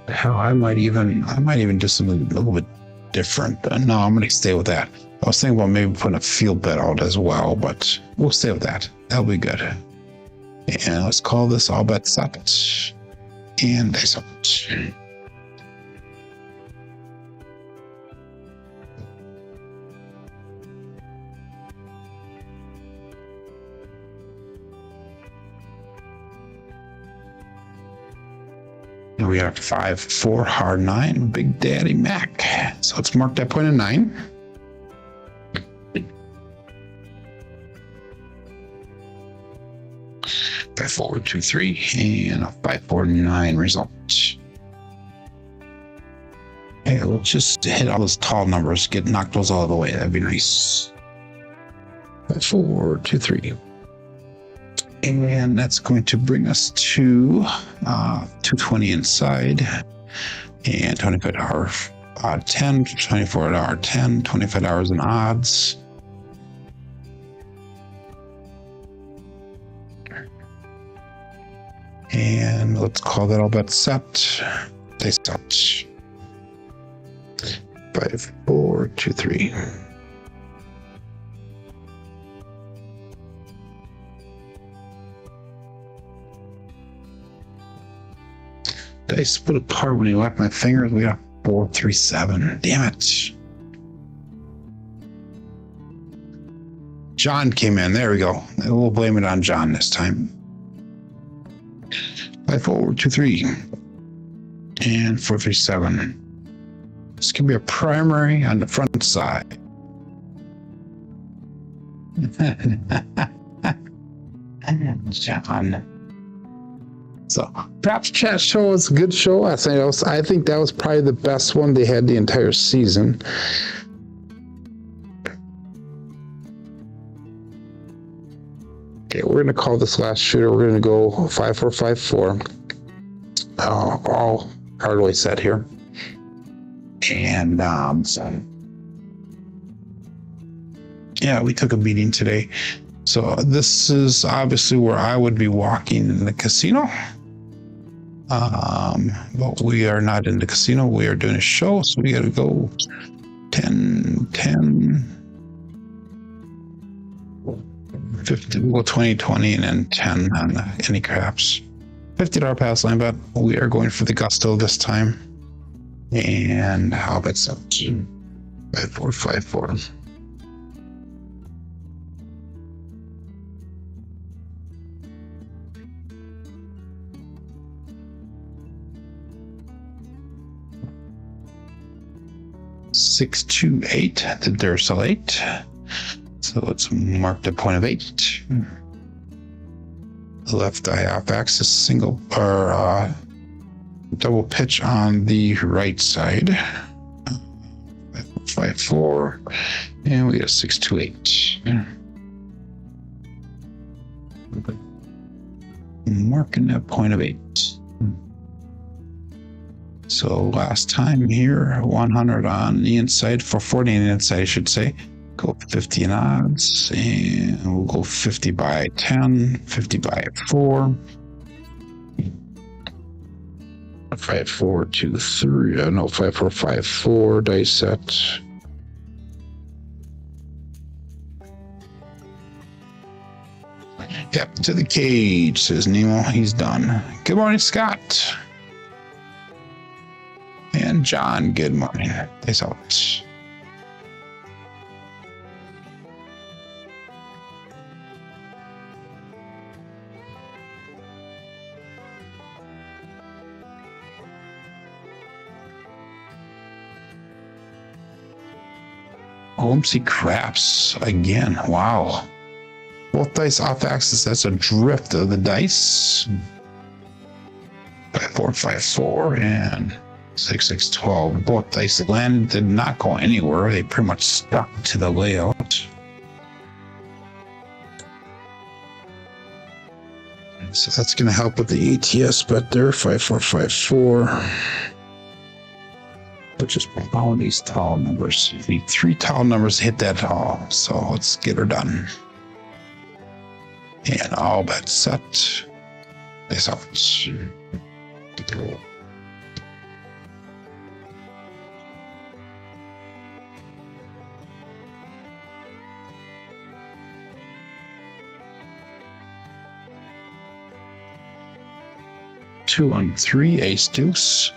Hell, I might even do something a little bit different. No, I'm gonna stay with that. I was thinking about maybe putting a field bet out as well, but we'll stay with that. That'll be good. And let's call this all bet set. And dice out. And we have 5, 4, hard 9, Big Daddy Mac. So let's mark that point of 9. Five, 4, 2, 3, and a 5, 4, 9 result. Hey, let's just hit all those tall numbers, knock those all the way. That'd be nice. 5, 4, 2, 3. And that's going to bring us to 220 inside and $25 odd 10, $24 10, $25 in odds. And let's call that all bet set. Dice out. 5, 4, 2, 3. Did I split apart when you left my fingers? We got 4, 3, 7. Damn it. John came in. There we go. We'll blame it on John this time. 5, 4, 2, 3. And 4, 3, 7. This can be a primary on the front side. John. So perhaps chat show was a good show. I think that was probably the best one they had the entire season. Okay, we're gonna call this last shooter. We're gonna go 5, 4, 5, 4. All Hardway set here. And yeah, we took a meeting today. So this is obviously where I would be walking in the casino. But we are not in the casino. We are doing a show, so we got to go 10, 10, 50, we'll go 20, 20, and then 10 on any craps. $50 pass line bet. We are going for the gusto this time. And how about 17? 5, 4, 5, 4. Six, 2, 8. The Duracell 8. So let's mark the point of 8. Left eye off axis single or double pitch on the right side. 5, 4, and we got 6, 2, 8. Marking that point of 8. So last time here, 100 on the inside, for 40 on the inside, I should say. Go 50 in odds, and we'll go 50 by 10, 50 by 4. 5, 4, 2, 3. No, 5, 4, 5, 4. Dice set. Yep, to the cage, says Nemo. He's done. Good morning, Scott. John, good morning. Peace out. OMC craps again. Wow. Both dice off axis. That's a drift of the dice. 5454 and 6612. Both dice landed, did not go anywhere. They pretty much stuck to the layout. So that's going to help with the ATS bet there. 5454. But just follow these tall numbers. You need 3 tall numbers to hit that tall. So let's get her done. And all bets set. This out. 2 on 3, ace deuce.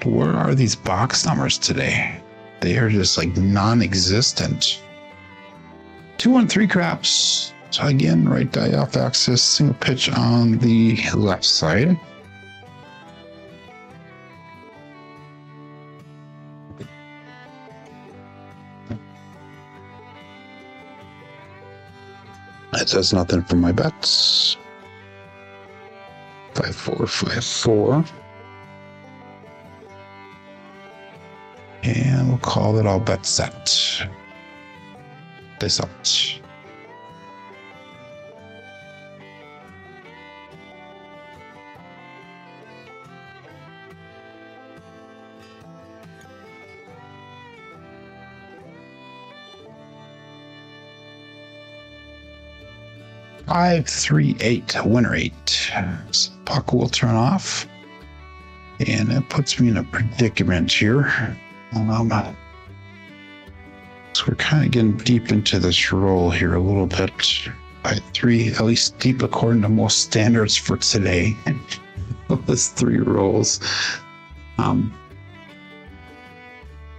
Where are these box numbers today? They are just like non-existent. 2 on 3 craps. So again, right die off axis, single pitch on the left side. That does nothing for my bets. 5454. And we'll call it all bet set. This out. Five, 3, 8, winner 8. Puck will turn off. And it puts me in a predicament here. So we're kind of getting deep into this roll here a little bit. By 3, at least deep according to most standards for today. This 3 rolls.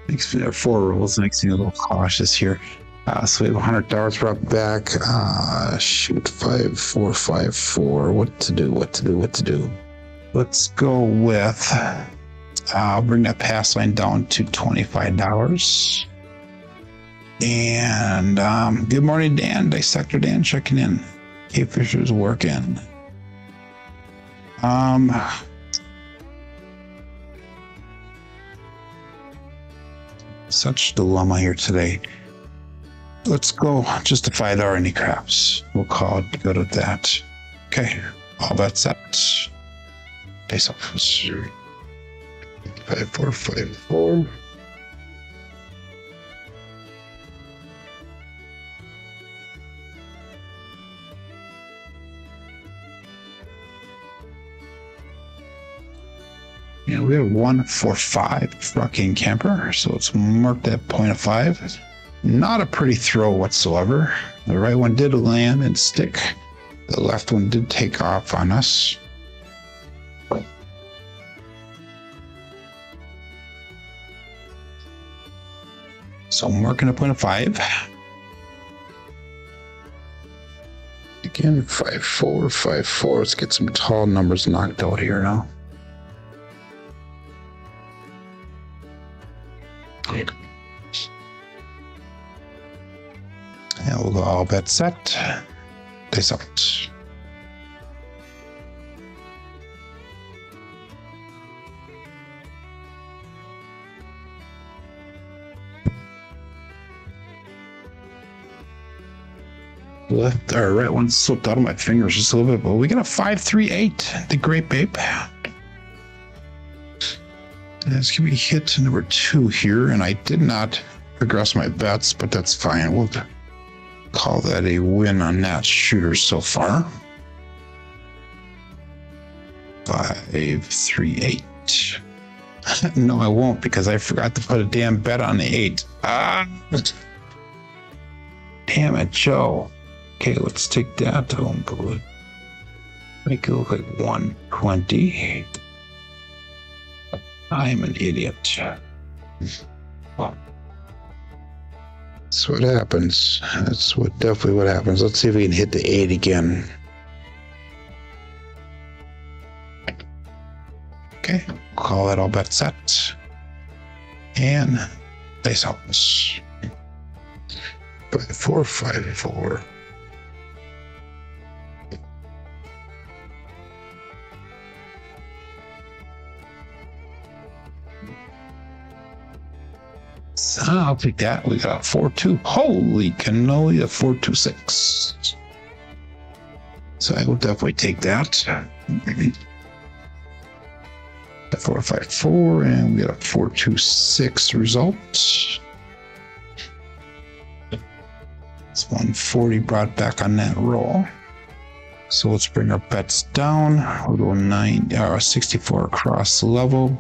Makes me 4 rolls, makes me a little cautious here. So we have $100 brought back. Shoot, 5454. What to do? Let's go with. I'll bring that pass line down to $25. And good morning, Dan. Dissector Dan checking in. Cape Fisher's working. Such dilemma here today. Let's go just to $5 craps. We'll call it good at that. Okay, all bets set. Face off. 5454. Yeah, we have 145 fucking camper, so let's mark that point of 5. Not a pretty throw whatsoever. The right one did land and stick. The left one did take off on us. So I'm marking a point of 5. Again, 5454. Let's get some tall numbers knocked out here now. And we'll go all bet set. This out. Left or right one slipped out of my fingers just a little bit, but we got a 538. The Great Babe. That's gonna be hit number 2 here, and I did not progress my bets, but that's fine. We'll call that a win on that shooter so far. 538. No, I won't, because I forgot to put a damn bet on the 8. Damn it, Joe. Okay, let's take that home. Make it look like 120. I'm an idiot. That's what happens. That's definitely what happens. Let's see if we can hit the 8 again. Okay, call that all bet set. And dice out. 5-4, 5-4. So I'll take that. We got a 4-2. Holy cannoli, a 4-2-6. So I will definitely take that. 4-5-4, and we got a 4-2-6 result. It's 140 brought back on that roll. So let's bring our bets down. We'll go 64 across the level.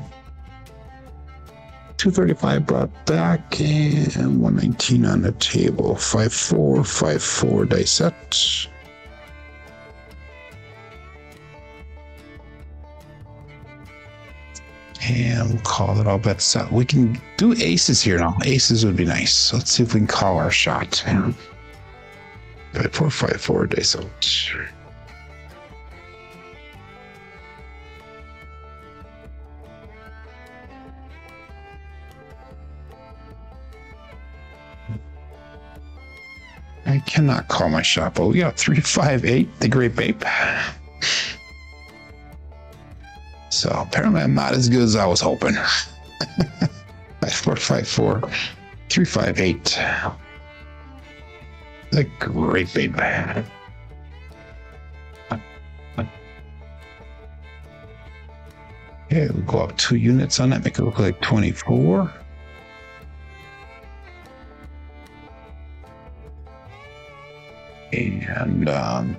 235 brought back, and 119 on the table. 5-4, 5-4 dice set. And we'll call it all bets set. We can do aces here now. Aces would be nice. So let's see if we can call our shot. 5-4, 5-4 dice out. I cannot call my shot, but we got 3-5-8, the Great Babe. So apparently I'm not as good as I was hoping. 5-4, 5-4, 3-5-8. The Great Babe. Okay, we'll go up 2 units on that, make it look like 24. And 5-4,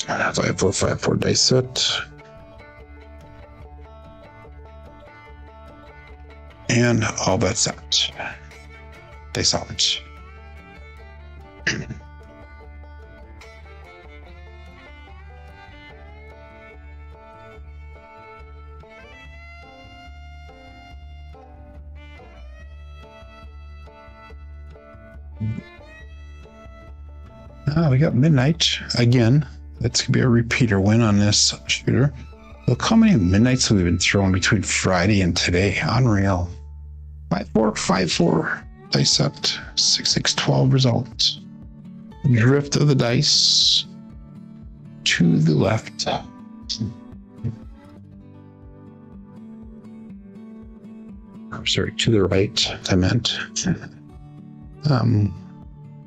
5-4 dice set. And all bets out. Dice out. We got midnight again. That's gonna be a repeater win on this shooter. Look how many midnights we've been throwing between Friday and today. Unreal. 5-4, 5-4 dice set. 6-6-12 result. Drift of the dice to the left. Sorry, to the right, I meant.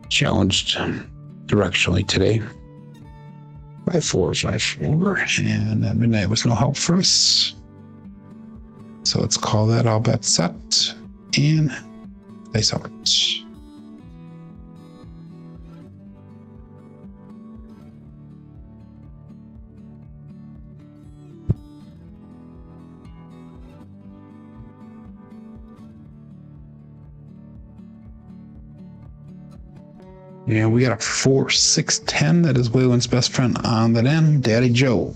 Challenged directionally today. 5-4, 5-4, and at midnight was no help for us. So let's call that all bet set and dice out. And we got a 4-6-10. That is Waylon's best friend on that end, Daddy Joe.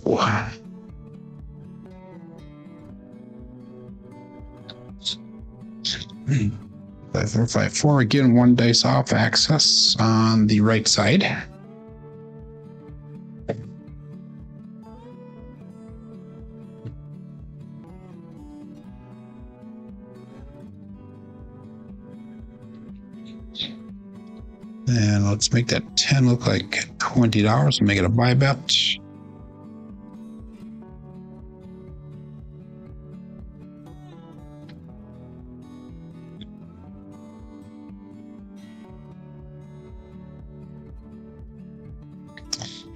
5-4, again, 1 dice off access on the right side. And let's make that 10 look like $20 and make it a buy bet.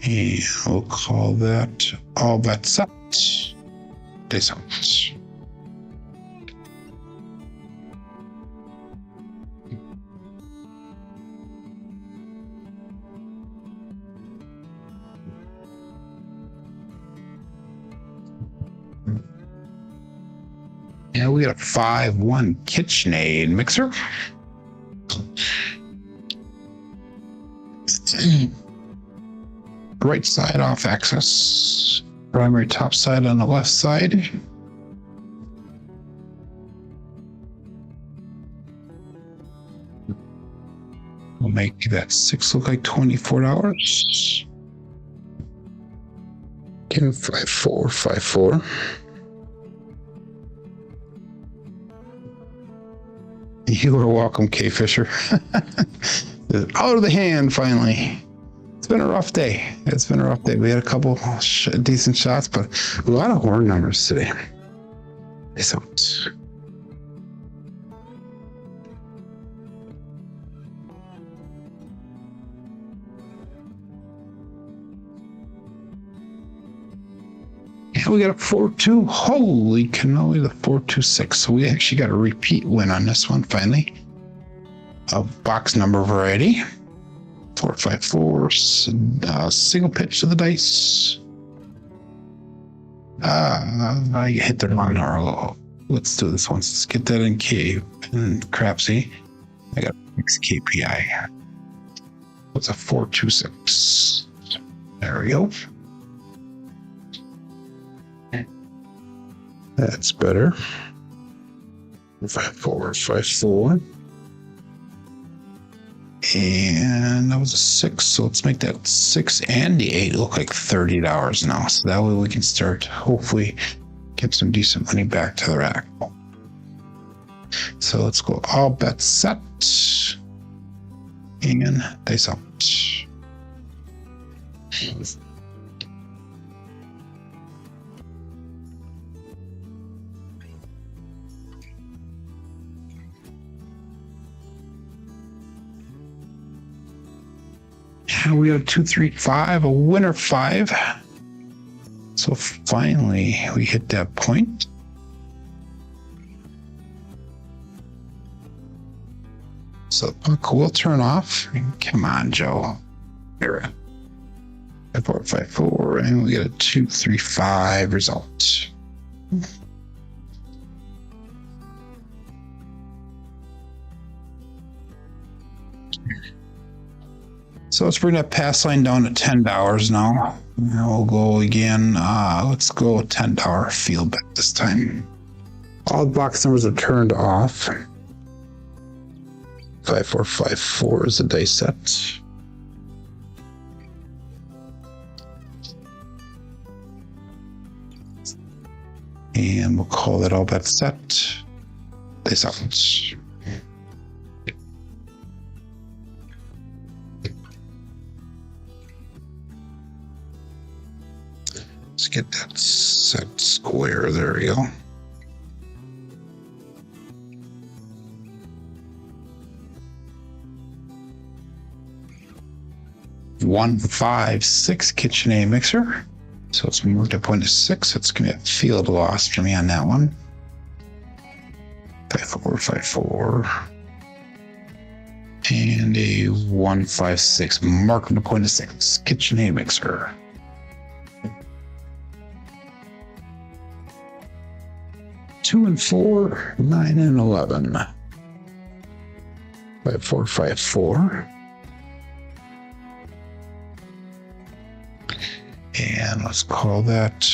And we'll call that all bet set. Dice out. Yeah, we got a 5-1 KitchenAid mixer. Right side off axis. Primary top side on the left side. make that 6 look like $24. Again, 5, 4, 5, 4. You are welcome, K Fisher. Out of the hand, finally. It's been a rough day. We had a couple decent shots, but a lot of horn numbers today. It's out. And we got a 4-2. Holy cannoli, the 4-2-6. So we actually got a repeat win on this one finally. A box number variety. 4-5-4. Single pitch to the dice. I hit the wrong arrow. Let's do this once. Let's get that in K and Crapsee. I got 6 KPI. What's a 4-2-6? There we go. That's better. 5-4, 5-4. And that was a 6. So let's make that 6 and the 8 look like $30 now. So that way we can start, hopefully, get some decent money back to the rack. So let's go all bets set. And dice out. And we got a 2-3-5, a winner 5. So finally we hit that point. So the puck will turn off. Come on, Joe. Here. 5-4-5-4, and we get a 2-3-5 result. So let's bring that pass line down to $10 now. And we'll go again. Let's go $10 field bet this time. All the box numbers are turned off. 5-4-5-4 is the dice set. And we'll call that all bet set. Dice out. Let's get that set square. There we go. One, 5, 6 KitchenAid mixer. So it's moved to 0.6. It's going to be a field loss for me on that one. 5-4-5-4. And a 1-5-6. Mark to 0.6. KitchenAid mixer. Two and 4, 9 and 11. 5-4-5-4. And let's call that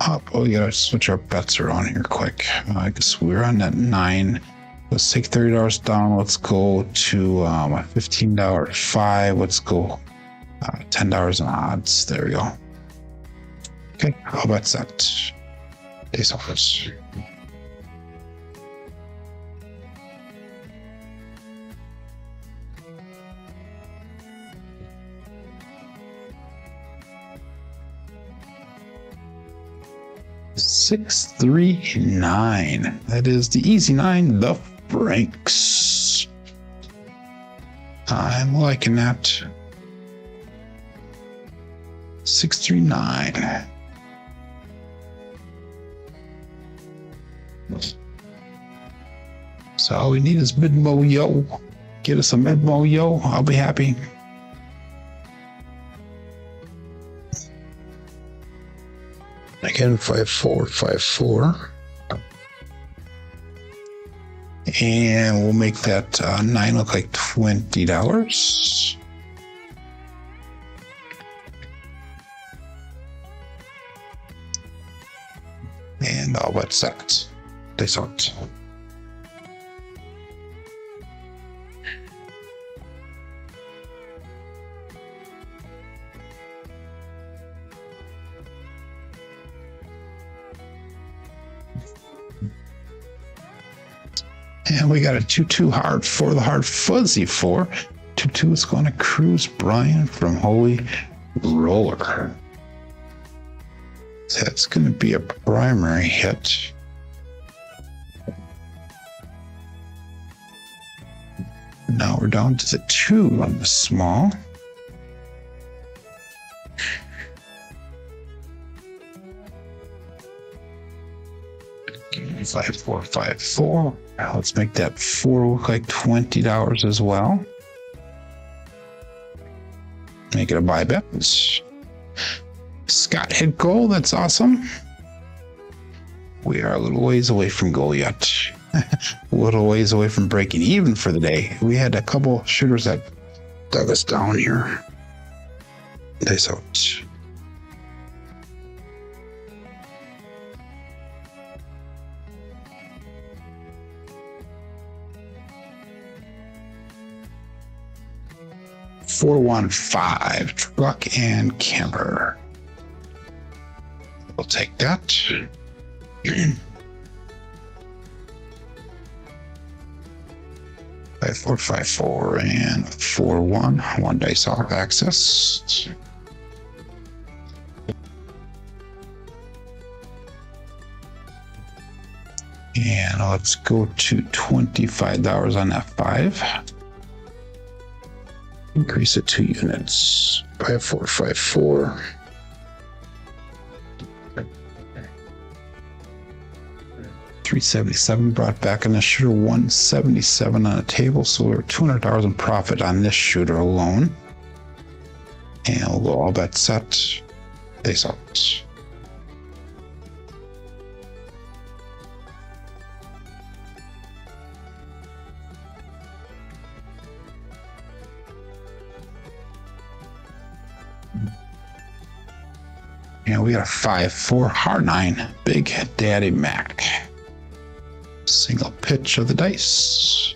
up. Oh, we gotta switch our bets around here quick. I guess we're on that 9. Let's take $30 down. Let's go to a $15 5. Let's go $10 in odds. There we go. Okay, how about that? Days offers. $6-3-9. That is the easy 9, the Franks. I'm liking that. 6-3-9. So all we need is mid-mo yo. Get us a mid-mo yo. I'll be happy. Again, 5-4-5-4. And we'll make that 9 look like $20. And all but set. They sort. And we got a 2-2 hard for the hard fuzzy 4. 2-2 is going to Cruise Brian from Holy Roller. That's going to be a primary hit. Now we're down to the 2 on the small. $5-4-5-4. Now let's make that 4 look like $20 as well. Make it a buy bet. Scott hit goal. That's awesome. We are a little ways away from goal yet. A little ways away from breaking even for the day. We had a couple shooters that dug us down here. Nice out. $4-1-5 truck and camper. We'll take that. 5-4-5-4 and 4-1. 1 dice off access. And let's go to $25 on F5. Increase it 2 units. 5-4-5-4. $377 brought back on the shooter, $177 on the table, so we're $200 in profit on this shooter alone. And we'll go all bet set. Face out. And we got a 5-4 hard 9 Big Daddy Mac. Single pitch of the dice.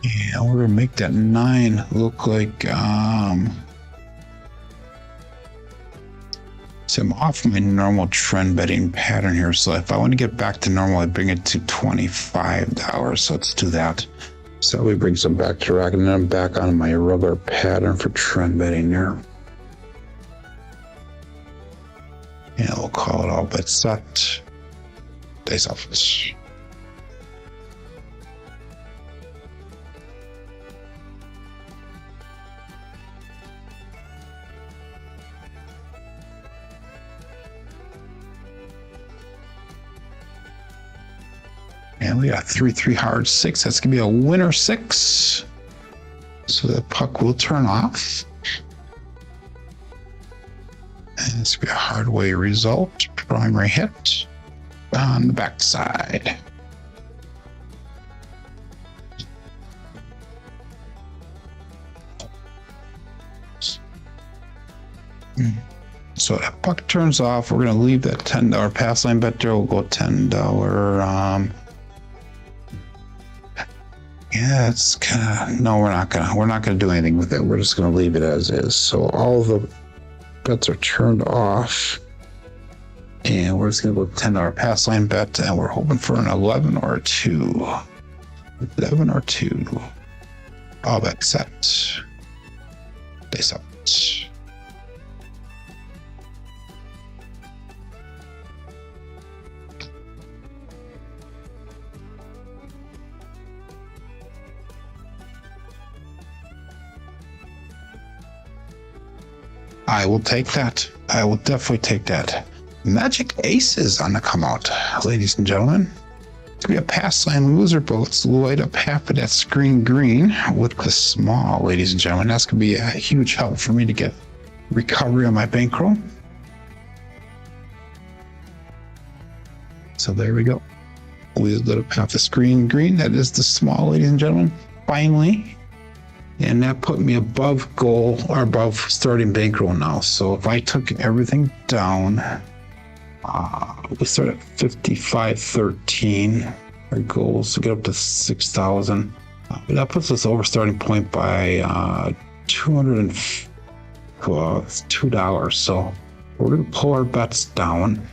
Yeah, we're gonna make that 9 look like so I'm off my normal trend betting pattern here. So if I want to get back to normal, I bring it to $25. So let's do that. So we bring some back to rack, and then I'm back on my regular pattern for trend betting here. And we'll call it all bet set. Days off. And we got 3-3 hard 6. That's gonna be a winner 6. So the puck will turn off. And it's gonna be a Hardway result. Primary hit on the backside. So that puck turns off. We're gonna leave that $10 pass line bet there. We'll go $10. Yeah, it's kind of, no, we're not gonna do anything with it. We're just gonna leave it as is. So all the bets are turned off, and we're just gonna go $10 pass line bet, and we're hoping for an 11 or 2. 11 or 2. All bet set. Face up. I will take that. I will definitely take that. Magic Aces on the come out, ladies and gentlemen. It's gonna be a pass line loser, but let's light up half of that screen green with the small, ladies and gentlemen. That's gonna be a huge help for me to get recovery on my bankroll. So there we go. We lit up half the screen green. That is the small, ladies and gentlemen. Finally. And that put me above goal or above starting bankroll now. So if I took everything down, we start at 55.13. Our goal is to get up to 6,000. That puts us over starting point by $202. So we're going to pull our bets down.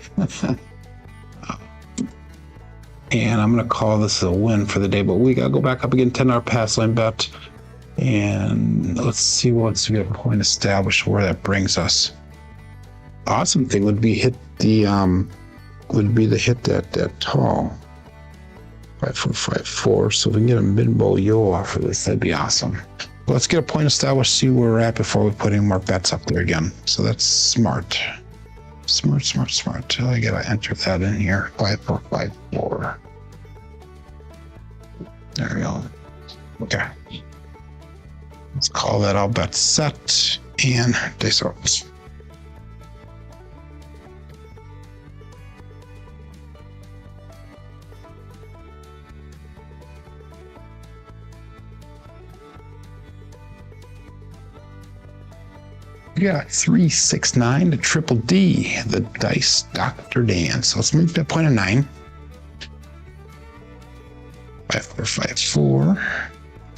And I'm going to call this a win for the day, but we got to go back up again, $10 pass line bet. And let's see once we get a point established where that brings us. Awesome thing would be hit the hit that tall 5454. So if we can get a mid-bowl yo off of this, that'd be awesome. Let's get a point established, see where we're at before we put any more bets up there again. So that's smart. Smart. I gotta enter that in here. 5454. There we go. Okay. Let's call that all bets set and dice out. We got 369 to triple D, the Dice Dr. Dan. So let's move to a point of 9. 5454.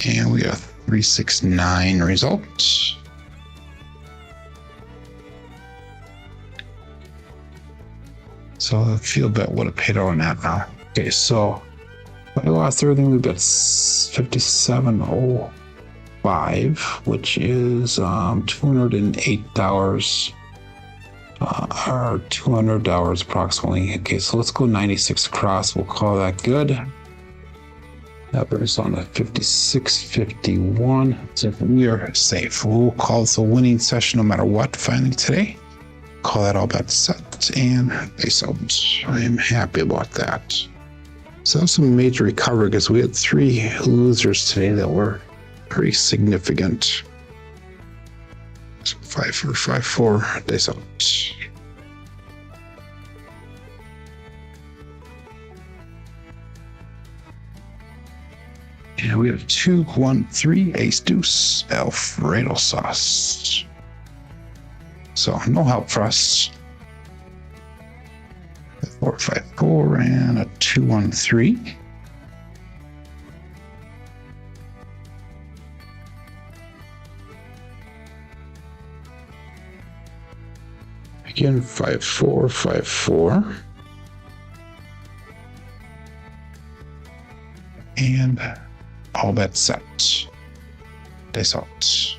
And we got a 369 result. So I feel bet would have paid on that now. Okay, so I lost everything. We've got 57.05, which is $208 or $200 approximately. Okay, so let's go 96 across. We'll call that good. That brings us on to 56.51. So we are safe. We'll call this a winning session no matter what finally today. Call that all bets set and base out. I am happy about that. So that's some major recovery because we had 3 losers today that were pretty significant. So 5454 days out. And we have 213 ace deuce Alfredo sauce. So no help for us. 454 and a 213. Again, 5454. And all bets set. Dice out.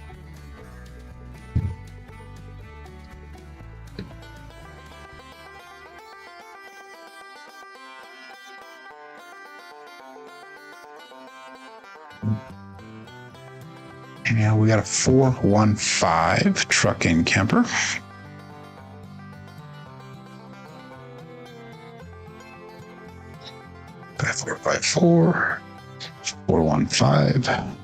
And we got a 415 truck and camper. Five four five four 415.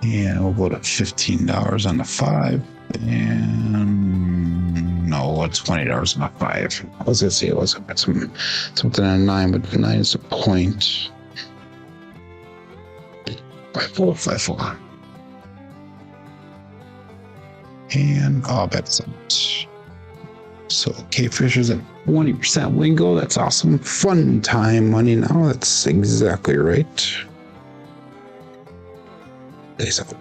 And we'll go to $15 on the 5. And no, it's $20 on the 5. I was gonna say it was something on 9, but the 9 is a point. 5454. And all bets out. So K-Fisher's at 20% wingo. That's awesome. Fun time money now. That's exactly right. Days out.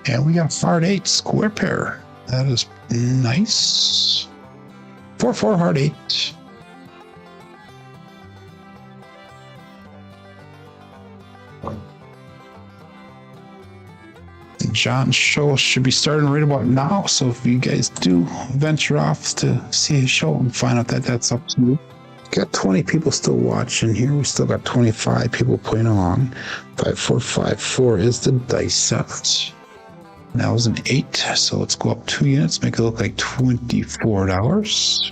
And we got a Fard 8 square pair. That is nice. 4-4 hard 8. John's show should be starting right about now. So if you guys do venture off to see his show and find out that that's up to you. Got 20 people still watching here. We still got 25 people playing along. 5454 is the dice set. That was an 8. So let's go up 2 units, make it look like $24.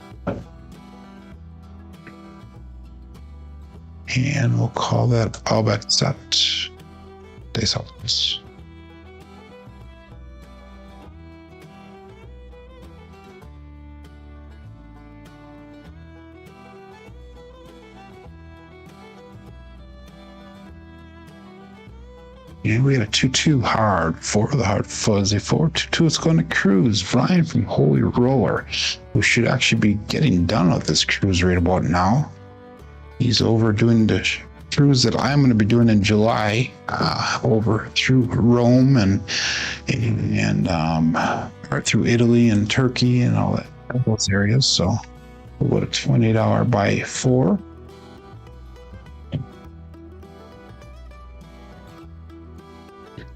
And we'll call that all bet set. Dice out. And we had a 2-2 hard, 4 of the hard fuzzy, 4-2-2 is going to cruise. Brian from Holy Roller, who should actually be getting done with this cruise right about now. He's over doing the cruise that I'm going to be doing in July, over through Rome and through Italy and Turkey and all those areas. So what a $20 by 4.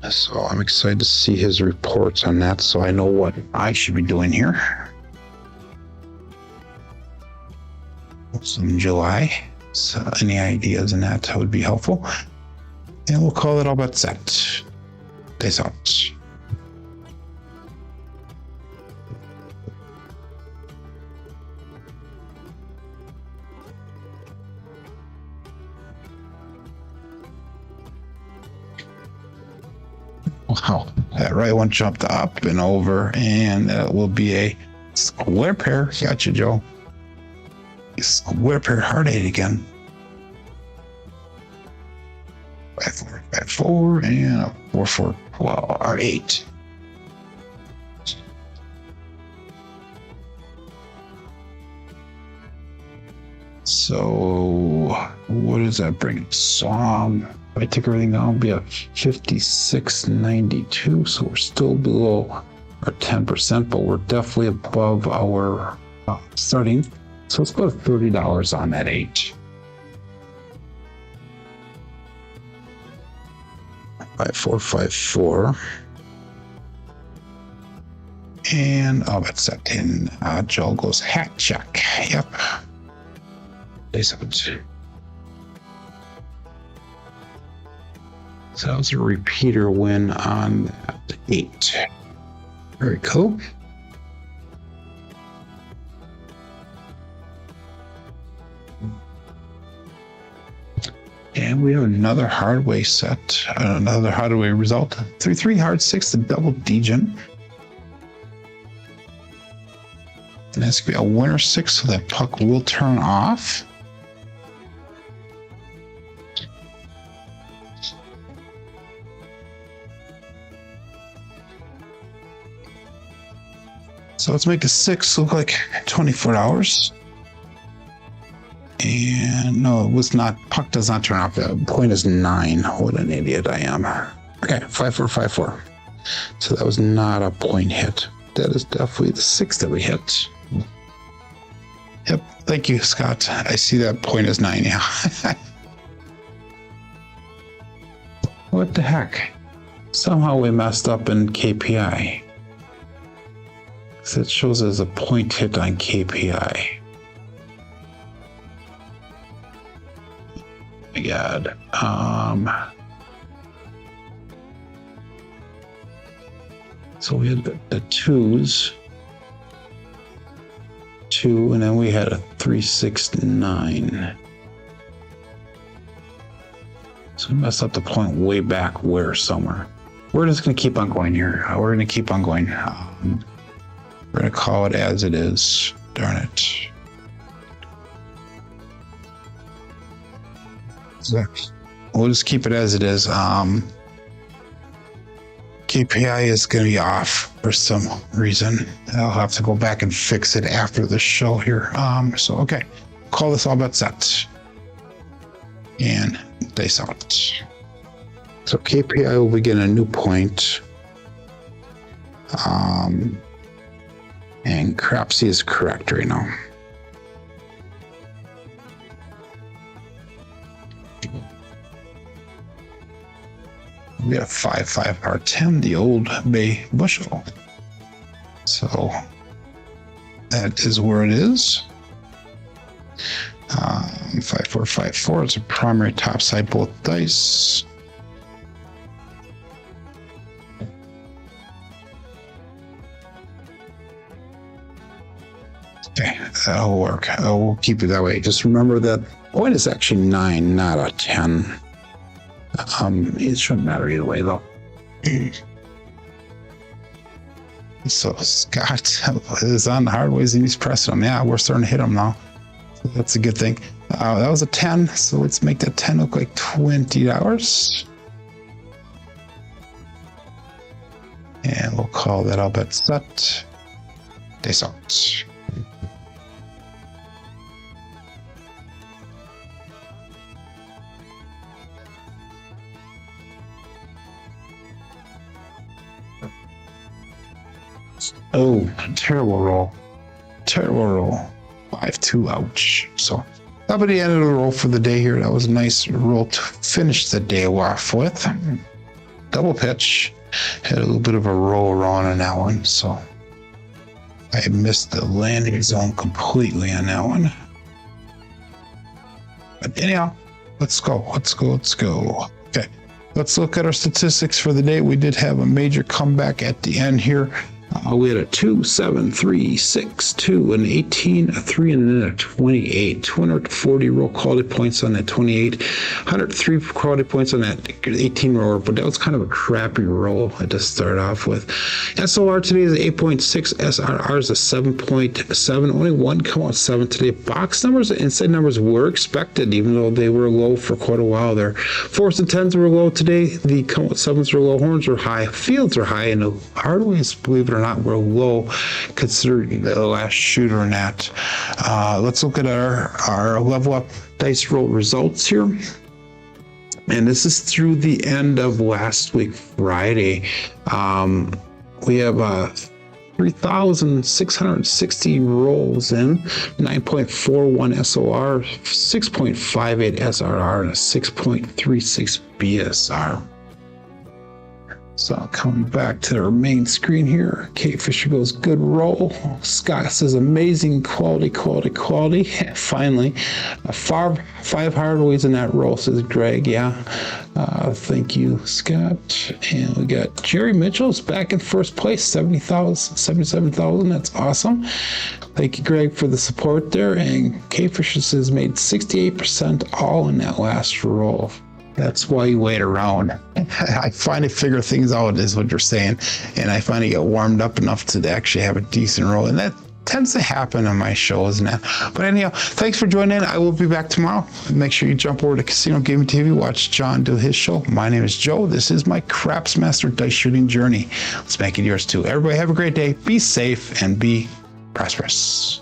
So I'm excited to see his reports on that, so I know what I should be doing here. So in July, so any ideas in that would be helpful. And we'll call it all but set. Days out. Wow, that right one jumped up and over, and that will be a square pair. Gotcha, Joe. Square pair hard 8 again. 5-4, 5-4, and a 4-4. Well, our 8. So, what does that bring? If I take everything down, it'll be a 56.92. So we're still below our 10%, but we're definitely above our starting. So let's put $30 on that 8. 5-4-5-4. And that's that 10. Joel goes hat check. Yep. Days out. So that was a repeater win on that 8. Very cool. And we have another Hardway set, another Hardway result. 3-3 hard 6, the double degen. And that's going to be a winner 6, so that puck will turn off. So let's make the 6 look like $24. And no, it was not. Puck does not turn off. The point is 9. What an idiot I am. Okay, 5-4-5-4. So that was not a point hit. That is definitely the 6 that we hit. Yep. Thank you, Scott. I see that point is 9 now. What the heck? Somehow we messed up in KPI. So it shows as a point hit on KPI. My God. So we had the 2s. 2, and then we had a 369. So we messed up the point way back where somewhere. We're just going to keep on going here. We're going to keep on going. We're going to call it as it is. Darn it. So we'll just keep it as it is. KPI is going to be off for some reason. I'll have to go back and fix it after the show here. So, okay. Call this all but set. And days out. So KPI will be getting a new point. And Crapsee is correct right now. We got a 5-5 R10, the old Bay bushel. So that is where it is. 5-4-5-4 is a primary top side both dice. Okay, that'll work. We'll keep it that way. Just remember that point is actually 9, not a 10. It shouldn't matter either way, though. So Scott is on the hard ways and he's pressing them. Yeah, we're starting to hit them now. So that's a good thing. That was a 10, so let's make that 10 look like $20. And we'll call that all bet set. Descent. Oh, terrible roll. Terrible roll. 5-2, ouch. So that'll be the end of the roll for the day here. That was a nice roll to finish the day off with. Double pitch. Had a little bit of a roll around on that one, so I missed the landing zone completely on that one. But anyhow, let's go. Okay, let's look at our statistics for the day. We did have a major comeback at the end here. We had a 2, 7, 3, 6, 2, an 18, a 3, and then a 28. 240 roll quality points on that 28. 103 quality points on that 18 roll, but that was kind of a crappy roll I just started off with. SLR today is 8.6. SRR is a 7.7. Only one come out 7 today. Box numbers, inside numbers were expected, even though they were low for quite a while there. 4s and 10s were low today. The come out 7s were low. Horns were high. Fields are high. And the hardways, believe it or not, were low considering the last shooter in that. Let's look at our level up dice roll results here. And this is through the end of last week, Friday. We have 3,660 rolls in, 9.41 SOR, 6.58 SRR, and a 6.36 BSR. So coming back to our main screen here, Kate Fisher goes good roll. Scott says amazing quality. Finally, five hardways in that roll, says Greg. Yeah, thank you, Scott. And we got Jerry Mitchell's back in first place, 77,000. That's awesome. Thank you, Greg, for the support there. And Kate Fisher says made 68% all in that last roll. That's why you wait around. I finally figure things out, is what you're saying. And I finally get warmed up enough to actually have a decent roll. And that tends to happen on my shows now. But anyhow, thanks for joining in. I will be back tomorrow. Make sure you jump over to Casino Gaming TV, watch John do his show. My name is Joe. This is my Craps Master dice shooting journey. Let's make it yours too. Everybody have a great day. Be safe and be prosperous.